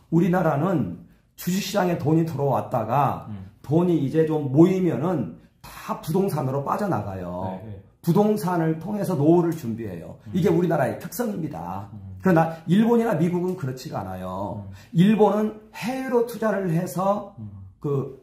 우리나라는 주식시장에 돈이 들어왔다가 돈이 이제 좀 모이면은 다 부동산으로 빠져나가요. 부동산을 통해서 노후를 준비해요. 이게 우리나라의 특성입니다. 그러나 일본이나 미국은 그렇지가 않아요. 일본은 해외로 투자를 해서 그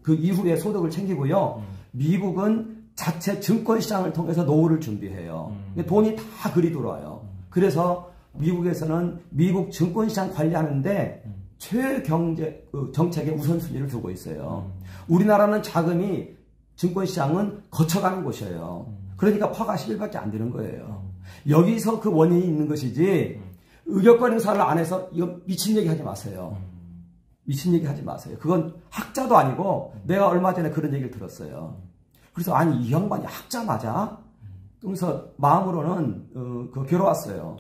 이후에 소득을 챙기고요. 미국은 자체 증권시장을 통해서 노후를 준비해요. 돈이 다 그리 들어와요. 그래서 미국에서는 미국 증권시장 관리하는데 최경제 정책의 우선순위를 두고 있어요. 우리나라는 자금이 증권시장은 거쳐가는 곳이에요. 그러니까 퍼가 11밖에 안 되는 거예요. 여기서 그 원인이 있는 것이지 의료권 행사를 안 해서 이거 미친 얘기 하지 마세요. 미친 얘기 하지 마세요. 그건 학자도 아니고 내가 얼마 전에 그런 얘기를 들었어요. 그래서 아니 이 양반이 학자 맞아? 그래서 마음으로는 괴로웠어요.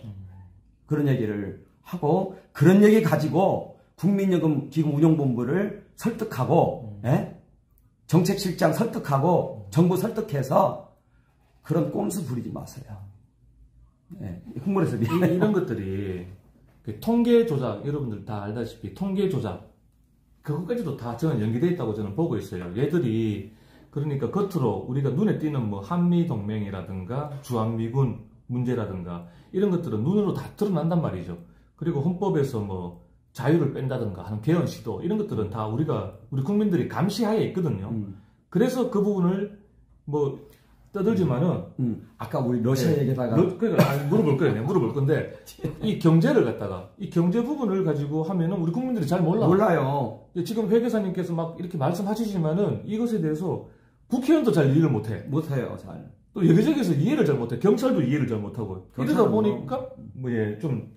그런 얘기를 하고 그런 얘기 가지고 국민연금 기금 운용본부를 설득하고 정책실장 설득하고 정부 설득해서 그런 꼼수 부리지 마세요. 흥분해서 미안해요. 이런 것들이 통계 조작, 여러분들 다 알다시피 통계 조작 그것까지도 다 저는 연계되어 있다고 저는 보고 있어요. 얘들이 그러니까 겉으로 우리가 눈에 띄는 뭐 한미동맹이라든가 주한미군 문제라든가 이런 것들은 눈으로 다 드러난단 말이죠. 그리고 헌법에서 뭐 자유를 뺀다든가 하는 개헌 시도 이런 것들은 다 우리 국민들이 감시하에 있거든요. 그래서 그 부분을 뭐 떠들지만은 아까 우리 러시아 얘기다가 그러니까 물어볼 거예요. 물어볼 건데 이 경제를 갖다가 이 경제 부분을 가지고 하면은 우리 국민들이 잘 몰라요. 지금 회계사님께서 막 이렇게 말씀하시지만은 이것에 대해서 국회의원도 잘 이해를 못해요. 잘. 또 여기저기서 이해를 잘 못해. 경찰도 이해를 잘 못하고. 이러다 보니까 좀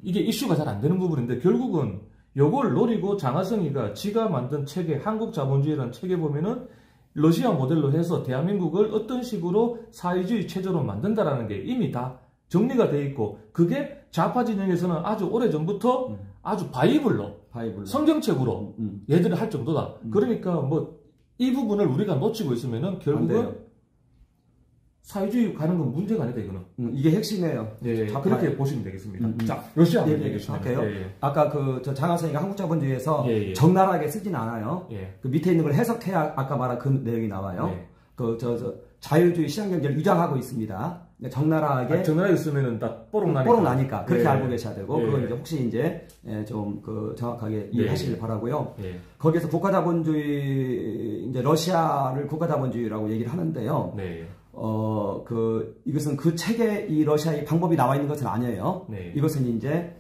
이게 이슈가 잘 안 되는 부분인데 결국은 요걸 노리고 장하성이가 지가 만든 책에 한국자본주의라는 책에 보면은 러시아 모델로 해서 대한민국을 어떤 식으로 사회주의 체제로 만든다라는 게 이미 다 정리가 돼 있고 그게 좌파 진영에서는 아주 오래전부터 아주 바이블로 성경책으로 얘들을 할 정도다. 그러니까 뭐 이 부분을 우리가 놓치고 있으면은 결국은 사회주의 가는 건 문제가 아니다 이거는. 이게 핵심이에요. 네, 그렇게 보시면 되겠습니다. 자, 러시아 얘기 좀 할게요. 아까 저 장하성이가 한국자본주의에서 적나라하게 쓰진 않아요. 그 밑에 있는 걸 해석해야 아까 말한 그 내용이 나와요. 자유주의 시장경제를 유장하고 있습니다. 적나라하게. 적나라하게 쓰면은 딱 뽀록 나니까. 그렇게 알고 계셔야 되고. 그건 이제 혹시 이제 좀 정확하게 이해하시길 바라고요. 거기에서 국가자본주의, 이제 러시아를 국가자본주의라고 얘기를 하는데요. 이것은 그 책에 이 러시아의 방법이 나와 있는 것은 아니에요. 이것은 이제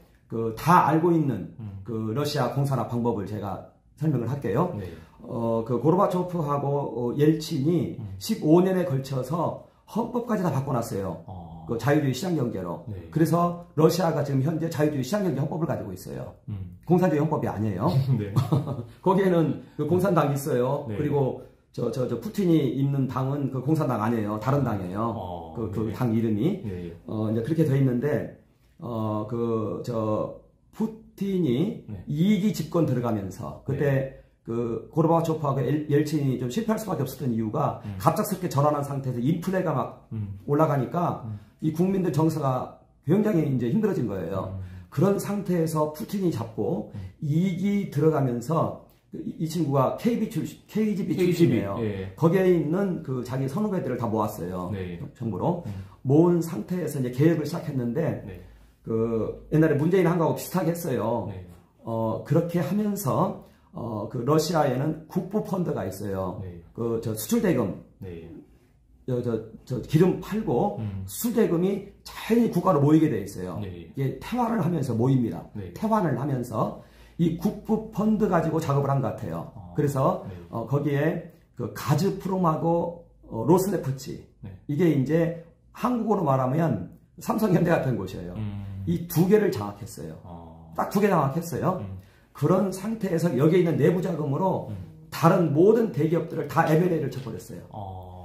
다 알고 있는 그 러시아 공산화 방법을 제가 설명을 할게요. 네. 그 고르바초프하고 옐친이 15년에 걸쳐서 헌법까지 다 바꿔놨어요. 그 자유주의 시장경제로. 네. 그래서 러시아가 지금 현재 자유주의 시장경제 헌법을 가지고 있어요. 공산주의 헌법이 아니에요. 네. 거기에는 그 공산당이 있어요. 네. 그리고 저 푸틴이 있는 당은 그 공산당 아니에요. 다른 당이에요. 그 당 이름이. 네. 이제 그렇게 돼 있는데, 푸틴이 네. 2기 집권 들어가면서, 그때 네. 그 고르바초프하고 옐친이 좀 실패할 수밖에 없었던 이유가 갑작스럽게 전환한 상태에서 인플레가 막 올라가니까 이 국민들 정서가 굉장히 이제 힘들어진 거예요. 그런 상태에서 푸틴이 잡고 2기 들어가면서 이 친구가 KGB 출신이에요. 예. 거기에 있는 그 자기 선후배들을 다 모았어요. 네. 정부로. 모은 상태에서 이제 개혁을 시작했는데, 네. 그 옛날에 문재인 한 거하고 비슷하게 했어요. 네. 그렇게 하면서, 그 러시아에는 국부 펀드가 있어요. 네. 그 수출대금. 네. 기름 팔고 수출대금이 자연히 국가로 모이게 돼 있어요. 네. 이게 태환을 하면서 모입니다. 네. 태환을 하면서 이 국부 펀드 가지고 작업을 한 것 같아요. 그래서 네. 거기에 그 가즈프롬하고 로스네프치 네. 이게 이제 한국어로 말하면 삼성현대 같은 곳이에요. 이 두 개를 장악했어요. 딱 두 개 장악했어요. 그런 상태에서 여기에 있는 내부 자금으로 다른 모든 대기업들을 다 M&A를 쳐버렸어요.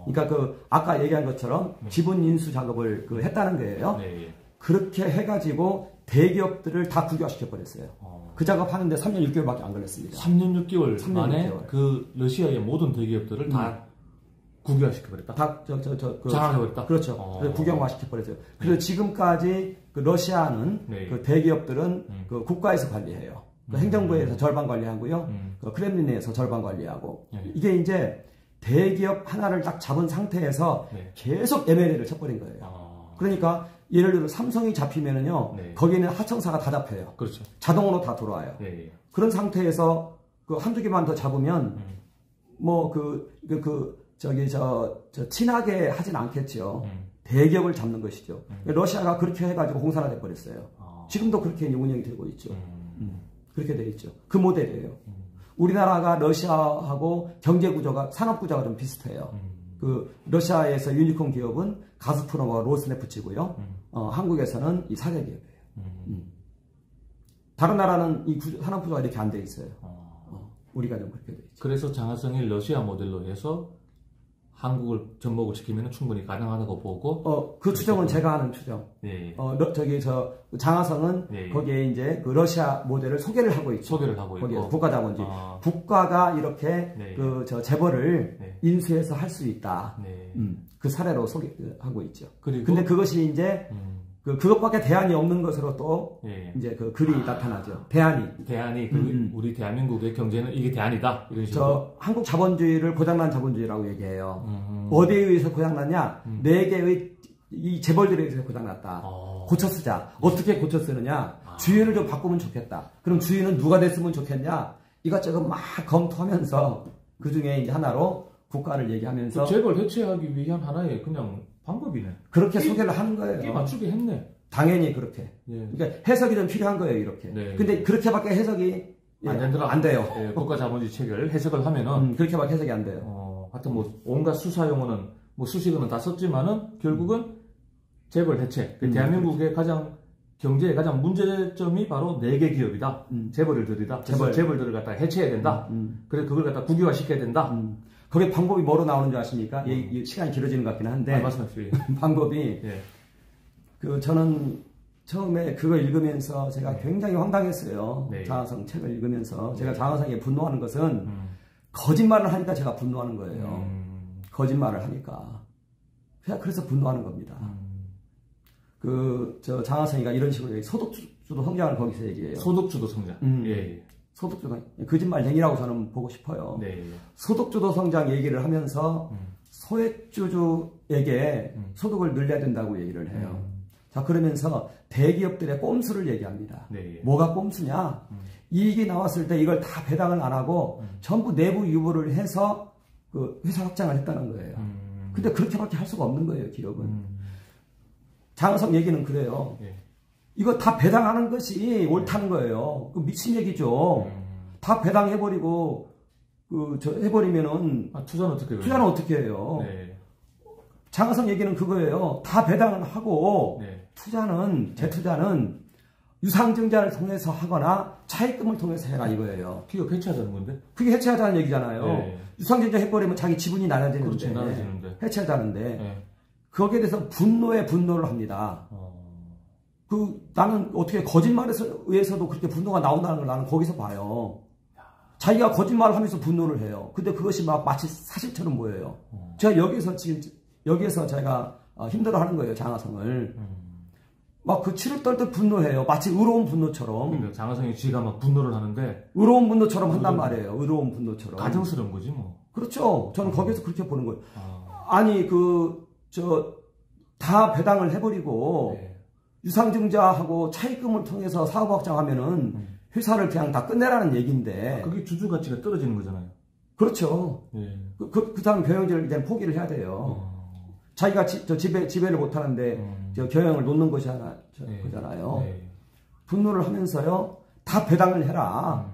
그러니까 그 아까 얘기한 것처럼 지분 인수 작업을 그 했다는 거예요. 네. 그렇게 해가지고 대기업들을 다 국유화시켜 버렸어요. 그 작업하는데 3년 6개월밖에 안 걸렸습니다. 3년 6개월 만에 6개월. 그 러시아의 모든 대기업들을 다 국유화시켜버렸다? 다, 장악해버렸다? 그렇죠. 국영화시켜버렸어요. 그래서 지금까지 그 러시아는 네. 그 대기업들은 그 국가에서 관리해요. 그 행정부에서 절반 관리하고요. 그 크렘린에서 절반 관리하고. 네. 이게 이제 대기업 하나를 딱 잡은 상태에서 네. 계속 M&A를 쳐버린 거예요. 그러니까 예를 들어 삼성이 잡히면은요, 네. 거기는 하청사가 다 잡혀요. 그렇죠. 자동으로 다 돌아와요. 네. 그런 상태에서 그 한두 개만 더 잡으면 뭐 친하게 하진 않겠죠. 대기업을 잡는 것이죠. 러시아가 그렇게 해가지고 공산화돼 버렸어요. 지금도 그렇게 운영이 되고 있죠. 그렇게 돼 있죠. 그 모델이에요. 우리나라가 러시아하고 경제 구조가 산업 구조가 좀 비슷해요. 그 러시아에서 유니콘 기업은 가스프롬과 로스네프치고요. 한국에서는 이 사대 기업이에요. 다른 나라는 이 산업 구조가 이렇게 안 돼 있어요. 우리가 좀 그렇게 돼 있죠. 그래서 장하성이 러시아 모델로 해서 한국을 접목을 시키면 충분히 가능하다고 보고. 그 추정은 제가 하는 추정. 네. 장하성은 네. 거기에 이제 그 러시아 모델을 소개를 하고 있죠. 소개를 하고 있고. 국가자본주의. 국가가 이렇게 네. 재벌을 네. 인수해서 할 수 있다. 네. 그 사례로 소개하고 있죠. 근데 그것이 이제 그것밖에 대안이 없는 것으로 또 예. 이제 그 글이 나타나죠. 대안이 우리 대한민국의 경제는 이게 대안이다. 이런 식으로. 한국 자본주의를 고장난 자본주의라고 얘기해요. 어디에 의해서 고장났냐? 네 개의 이 재벌들에 의해서 고장났다. 고쳐 쓰자. 어떻게 고쳐 쓰느냐? 주인을 좀 바꾸면 좋겠다. 그럼 주인은 누가 됐으면 좋겠냐? 이것저것 막 검토하면서 그 중에 이제 하나로 국가를 얘기하면서 그 재벌 해체하기 위한 하나의 그냥 방법이네. 그렇게 소개를 하는 거예요. 꽤 맞추게 했네. 당연히 그렇게. 예. 그러니까 해석이 좀 필요한 거예요, 이렇게. 네. 근데 그렇게밖에 해석이 안 돼요. 예, 국가 자본주의 체계를 해석을 하면은 그렇게밖에 해석이 안 돼요. 하여튼 뭐 온갖 수사 용어는 뭐 수식어는 다 썼지만은 결국은 재벌 해체. 대한민국의 가장 경제의 가장 문제점이 바로 4개 기업이다. 재벌들이다. 재벌들을 갖다 해체해야 된다. 그래서 그걸 갖다 국유화 시켜야 된다. 그게 방법이 뭐로 나오는 줄 아십니까? 시간이 길어지는 것 같긴 한데. 말씀하십시오. 방법이, 예. 저는 처음에 그거 읽으면서 제가 굉장히 황당했어요. 네. 장하성 책을 읽으면서. 제가 장하성에 분노하는 것은 거짓말을 하니까 제가 분노하는 거예요. 거짓말을 하니까. 그래서 분노하는 겁니다. 장하성이가 이런 식으로 소득주도 성장을 거기서 얘기해요. 소득주도 성장. 예. 소득주도 거짓말쟁이라고 저는 보고 싶어요. 네. 소득주도 성장 얘기를 하면서 소액주주에게 소득을 늘려야 된다고 얘기를 해요. 자, 그러면서 대기업들의 꼼수를 얘기합니다. 네. 뭐가 꼼수냐? 이익이 나왔을 때 이걸 다 배당을 안 하고 전부 내부 유보를 해서 그 회사 확장을 했다는 거예요. 근데 그렇게밖에 할 수가 없는 거예요, 기업은. 장하성 얘기는 그래요. 네. 이거 다 배당하는 것이 옳다는 거예요. 그 미친 얘기죠. 다 배당해버리고 해버리면은 투자는 어떻게 해요? 투자는 어떻게 해요? 네. 장하성 얘기는 그거예요. 다 배당을 하고 네. 투자는 재투자는 유상증자를 통해서 하거나 차입금을 통해서 해라 이거예요. 그게 해체하자는 건데? 그게 해체하자는 얘기잖아요. 네. 유상증자 해버리면 자기 지분이 나눠지는데. 그렇지, 나눠지는데. 해체하자는데. 네. 거기에 대해서 분노를 합니다. 나는 어떻게 거짓말에 의해서도 그렇게 분노가 나온다는 걸 나는 거기서 봐요. 자기가 거짓말을 하면서 분노를 해요. 근데 그것이 마치 사실처럼 보여요. 제가 여기에서 제가 힘들어 하는 거예요, 장하성을. 막 그 치를 떨듯 분노해요. 마치 의로운 분노처럼. 그러니까 장하성이 지가 막 분노를 하는데. 의로운 분노처럼 한단 말이에요. 의로운 분노처럼. 가정스러운 거지, 뭐. 그렇죠. 저는 거기에서 그렇게 보는 거예요. 아니, 다 배당을 해버리고, 네. 유상증자하고 차입금을 통해서 사업 확장하면은, 회사를 그냥 다 끝내라는 얘기인데. 그게 주주 가치가 떨어지는 거잖아요. 그렇죠. 네. 그 다음 경영진을 이제 포기를 해야 돼요. 자기가 지배를 못하는데 경영을 놓는 거잖아요. 네. 분노를 하면서요. 다 배당을 해라.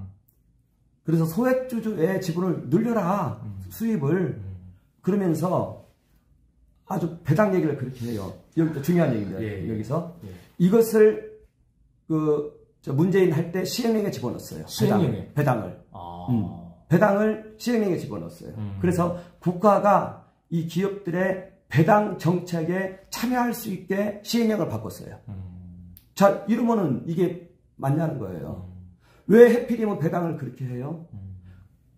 그래서 소액주주의 지분을 늘려라. 수입을. 그러면서 아주 배당 얘기를 그렇게 해요. 여기 중요한 얘기입니다. 예. 여기서. 예. 이것을 문재인 할 때 시행령에 집어넣었어요. 배당을. 배당을 시행령에 집어넣었어요. 그래서 국가가 이 기업들의 배당 정책에 참여할 수 있게 시행령을 바꿨어요. 자, 이러면은 이게 맞냐는 거예요. 왜 해필이면 배당을 그렇게 해요?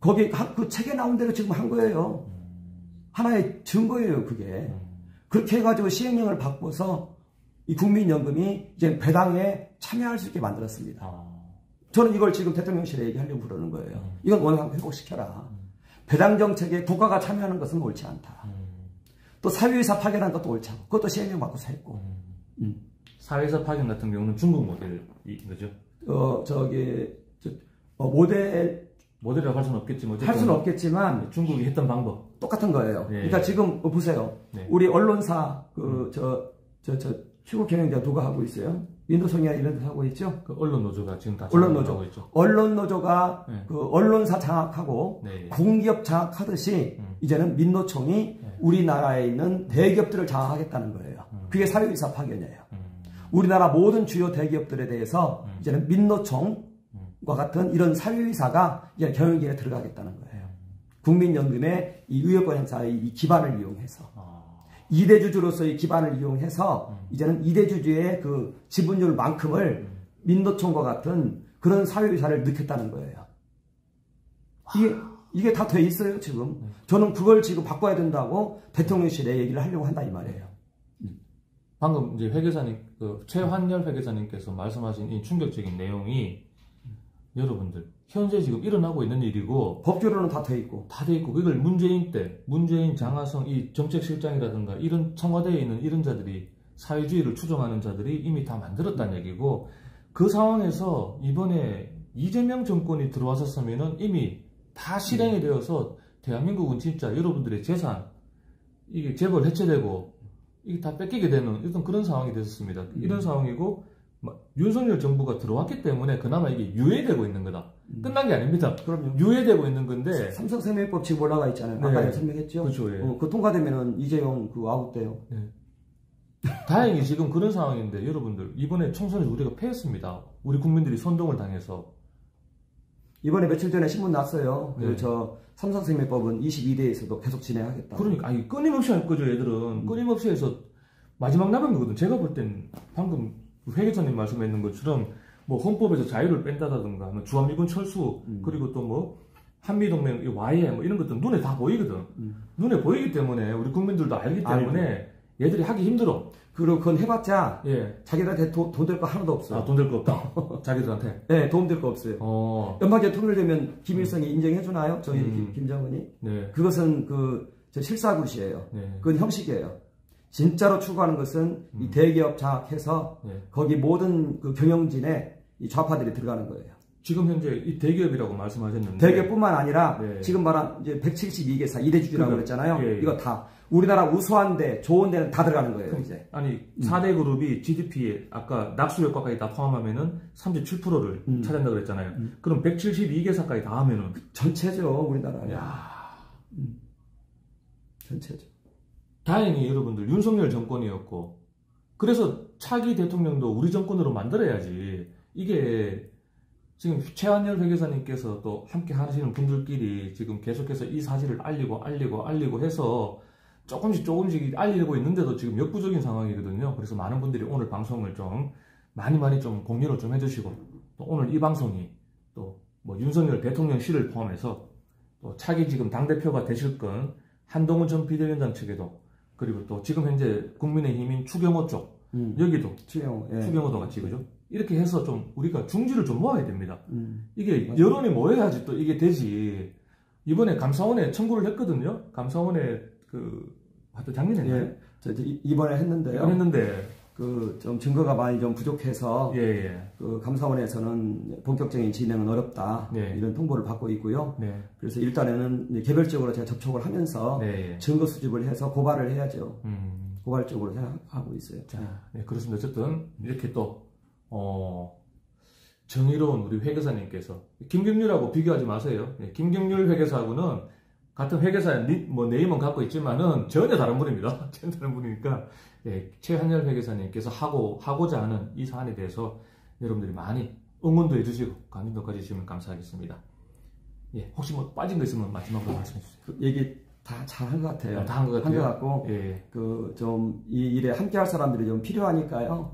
거기 그 책에 나온 대로 지금 한 거예요. 하나의 증거예요, 그게. 그렇게 해가지고 시행령을 바꿔서 이 국민연금이 이제 배당에 참여할 수 있게 만들었습니다. 저는 이걸 지금 대통령실에 얘기하려고 그러는 거예요. 이건 원상 회복시켜라. 배당 정책에 국가가 참여하는 것은 옳지 않다. 또 사회이사 파견한 것도 옳지 않고 그것도 시행령 바꿔서 했고. 사회이사 파견 같은 경우는 중국 모델인 거죠? 모델이라고 할 수는 없겠지만 할 수는 없겠지만 중국이 했던 방법 똑같은 거예요. 네. 그러니까 지금 보세요. 네. 우리 언론사 희곡 경영자 누가 하고 있어요? 민노총이나 이런 데서 하고 있죠? 그 언론노조가 지금 다 하고 있죠. 언론노조가 네. 그 언론사 장악하고 네. 공기업 장악하듯이 이제는 민노총이 네. 우리나라에 있는 대기업들을 장악하겠다는 거예요. 그게 사회이사 파견이에요. 우리나라 모든 주요 대기업들에 대해서 이제는 민노총과 같은 이런 사회이사가 이제 경영진에 들어가겠다는 거예요. 국민연금의 이 의료권 행사의 이 기반을 이용해서. 2대 주주로서의 기반을 이용해서 이제는 2대 주주의 그 지분율만큼을 민노총과 같은 그런 사회이사를 넣겠다는 거예요. 이게 다 돼 있어요, 지금. 저는 그걸 지금 바꿔야 된다고 대통령실에 얘기를 하려고 한다, 이 말이에요. 방금 이제 회계사님, 최환열 회계사님께서 말씀하신 이 충격적인 내용이 여러분들, 현재 지금 일어나고 있는 일이고 법규로는 다 돼 있고 이걸 문재인 장하성 이 정책실장이라든가 이런 청와대에 있는 이런 자들이 사회주의를 추종하는 자들이 이미 다 만들었다는 얘기고 그 상황에서 이번에 이재명 정권이 들어왔었으면은 이미 다 실행이 되어서 대한민국은 진짜 여러분들의 재산 이게 재벌 해체되고 이게 다 뺏기게 되는 일단 그런 상황이 됐었습니다. 이런 상황이고 윤석열 정부가 들어왔기 때문에 그나마 이게 유예되고 있는 거다. 끝난 게 아닙니다. 그럼요. 유예되고 있는 건데. 삼성생명법 지금 올라가 있잖아요. 아까 네. 설명했죠. 그렇죠. 예. 그 통과되면은 이재용 아웃돼요. 네. 다행히 지금 그런 상황인데 여러분들 이번에 총선에서 우리가 패했습니다. 우리 국민들이 선동을 당해서. 이번에 며칠 전에 신문 났어요. 네. 삼성생명법은 22대에서도 계속 진행하겠다. 그러니까 끊임없이 할 거죠. 얘들은 끊임없이 해서 마지막 남은 거거든. 제가 볼 땐 방금 회계사님 말씀하신 것처럼 뭐 헌법에서 자유를 뺀다든가 뭐 주한미군 철수 그리고 또 뭐 한미동맹 와해 뭐 이런 것들 눈에 다 보이거든. 눈에 보이기 때문에 우리 국민들도 알기 때문에 얘들이 하기 힘들어. 그리고 그건 해봤자 자기들한테 돈 될 거 하나도 없어. 돈 될 거 없다. 자기들한테. 네, 돈 될 거 없어요. 연방제 통일되면 김일성이 인정해주나요? 저희 김정은이? 네. 그것은 저 실사굿이에요. 네. 그건 형식이에요. 진짜로 추구하는 것은 이 대기업 장악해서 거기 모든 그 경영진에 이 좌파들이 들어가는 거예요. 지금 현재 이 대기업이라고 말씀하셨는데 대기업뿐만 아니라 네. 지금 말한 이제 172개사 이대주주라고 그랬잖아요. 예, 예. 이거 다 우리나라 우수한데 좋은 데는 다 들어가는 거예요. 이제. 아니 4대 그룹이 GDP에 아까 낙수 효과까지 다 포함하면은 37%를 차지한다고 그랬잖아요. 그럼 172개사까지 다 하면은 전체죠 우리나라. 야, 전체죠. 다행히 여러분들 윤석열 정권이었고 그래서 차기 대통령도 우리 정권으로 만들어야지. 이게 지금 최한열 회계사님께서 또 함께 하시는 분들끼리 지금 계속해서 이 사실을 알리고 해서 조금씩 알리고 있는데도 지금 역부족인 상황이거든요. 그래서 많은 분들이 오늘 방송을 좀 많이 좀 공유를 좀 해주시고 또 오늘 이 방송이 또 뭐 윤석열 대통령실을 포함해서 또 차기 지금 당대표가 되실 건 한동훈 전 비대위원장 측에도 그리고 또 지금 현재 국민의힘인 추경호 쪽 여기도 추경호도 같이 그죠? 이렇게 해서 좀 우리가 중지를 좀 모아야 됩니다. 이게 맞아요. 여론이 모여야지 또 이게 되지. 이번에 감사원에 청구를 했거든요. 감사원에 하여튼 작년에 예, 이번에 했는데 좀 증거가 많이 좀 부족해서 그 감사원에서는 본격적인 진행은 어렵다 이런 통보를 받고 있고요. 그래서 일단에는 개별적으로 제가 접촉을 하면서 증거 수집을 해서 고발을 해야죠. 고발적으로 생각하고 있어요. 자, 그렇습니다. 어쨌든 이렇게 또 정의로운 우리 회계사님께서 김경률하고 비교하지 마세요. 김경률 회계사하고는 같은 회계사 뭐 네임은 갖고 있지만은 전혀 다른 분입니다. 전혀 다른 분이니까 최한열 회계사님께서 하고자 하는 이 사안에 대해서 여러분들이 많이 응원도 해주시고 관심도 가지시면 감사하겠습니다. 혹시 뭐 빠진 거 있으면 마지막으로 말씀해 주세요. 그 얘기 다 잘한 것 같아요. 다 한 것 같아요. 한 것 같고 좀 이 일에 함께할 사람들이 좀 필요하니까요.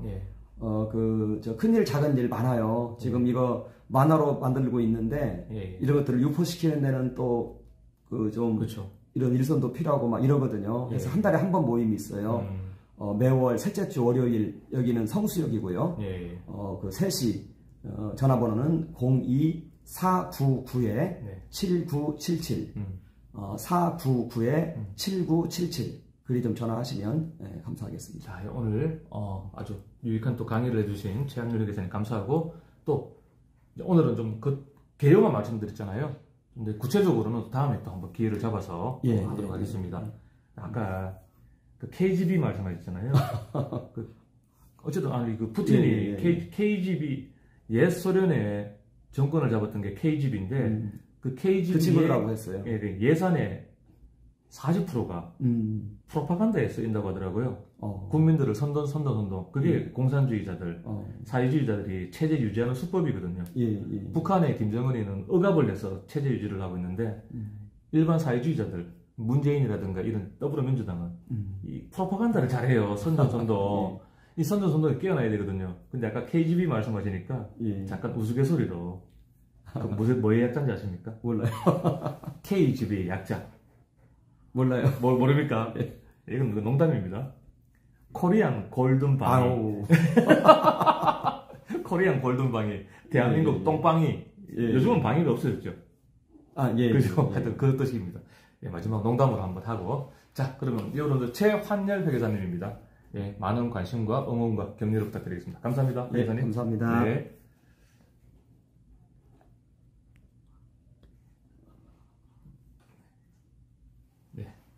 큰일 작은 일 많아요. 지금 이거 만화로 만들고 있는데 이런 것들을 유포시키는 데는 또 그렇죠. 이런 일선도 필요하고 막 이러거든요. 그래서 한 달에 한 번 모임이 있어요. 매월 셋째 주 월요일 여기는 성수역이고요. 그 3시 전화번호는 02499-7977 499-7977 그리 좀 전화하시면 감사하겠습니다. 자, 오늘 아주 유익한 또 강의를 해주신 최한열 회계사님 감사하고 또 오늘은 좀 개요만 말씀드렸잖아요. 근데 구체적으로는 다음에 또 한번 기회를 잡아서 하도록 하겠습니다. 아까 그 KGB 말씀하셨잖아요. 어쨌든 푸틴이 KGB 옛 소련의 정권을 잡았던 게 KGB인데 그 KGB라고 했어요. 예산의 40%가 프로파간다에 쓰인다고 하더라고요. 국민들을 선동. 그게 공산주의자들, 사회주의자들이 체제 유지하는 수법이거든요. 북한의 김정은이는 억압을 내서 체제 유지를 하고 있는데 일반 사회주의자들, 문재인이라든가 이런 더불어민주당은 이 프로파간다를 잘해요. 선동. 이 선동이 깨어나야 되거든요. 근데 아까 KGB 말씀하시니까 잠깐 우스갯소리로 뭐의 약자인지 아십니까? 몰라요. KGB의 약자. 몰라요. 모릅니까? 이건 농담입니다. 코리안 골든방이. 코리안 골든방이. 대한민국 똥방이. 요즘은 방위가 없어졌죠. 그죠? 하여튼 그 뜻입니다. 마지막 농담으로 한번 하고. 자, 그러면 여러분들 최환열 회계사님입니다. 많은 관심과 응원과 격려를 부탁드리겠습니다. 감사합니다. 회계사님. 감사합니다.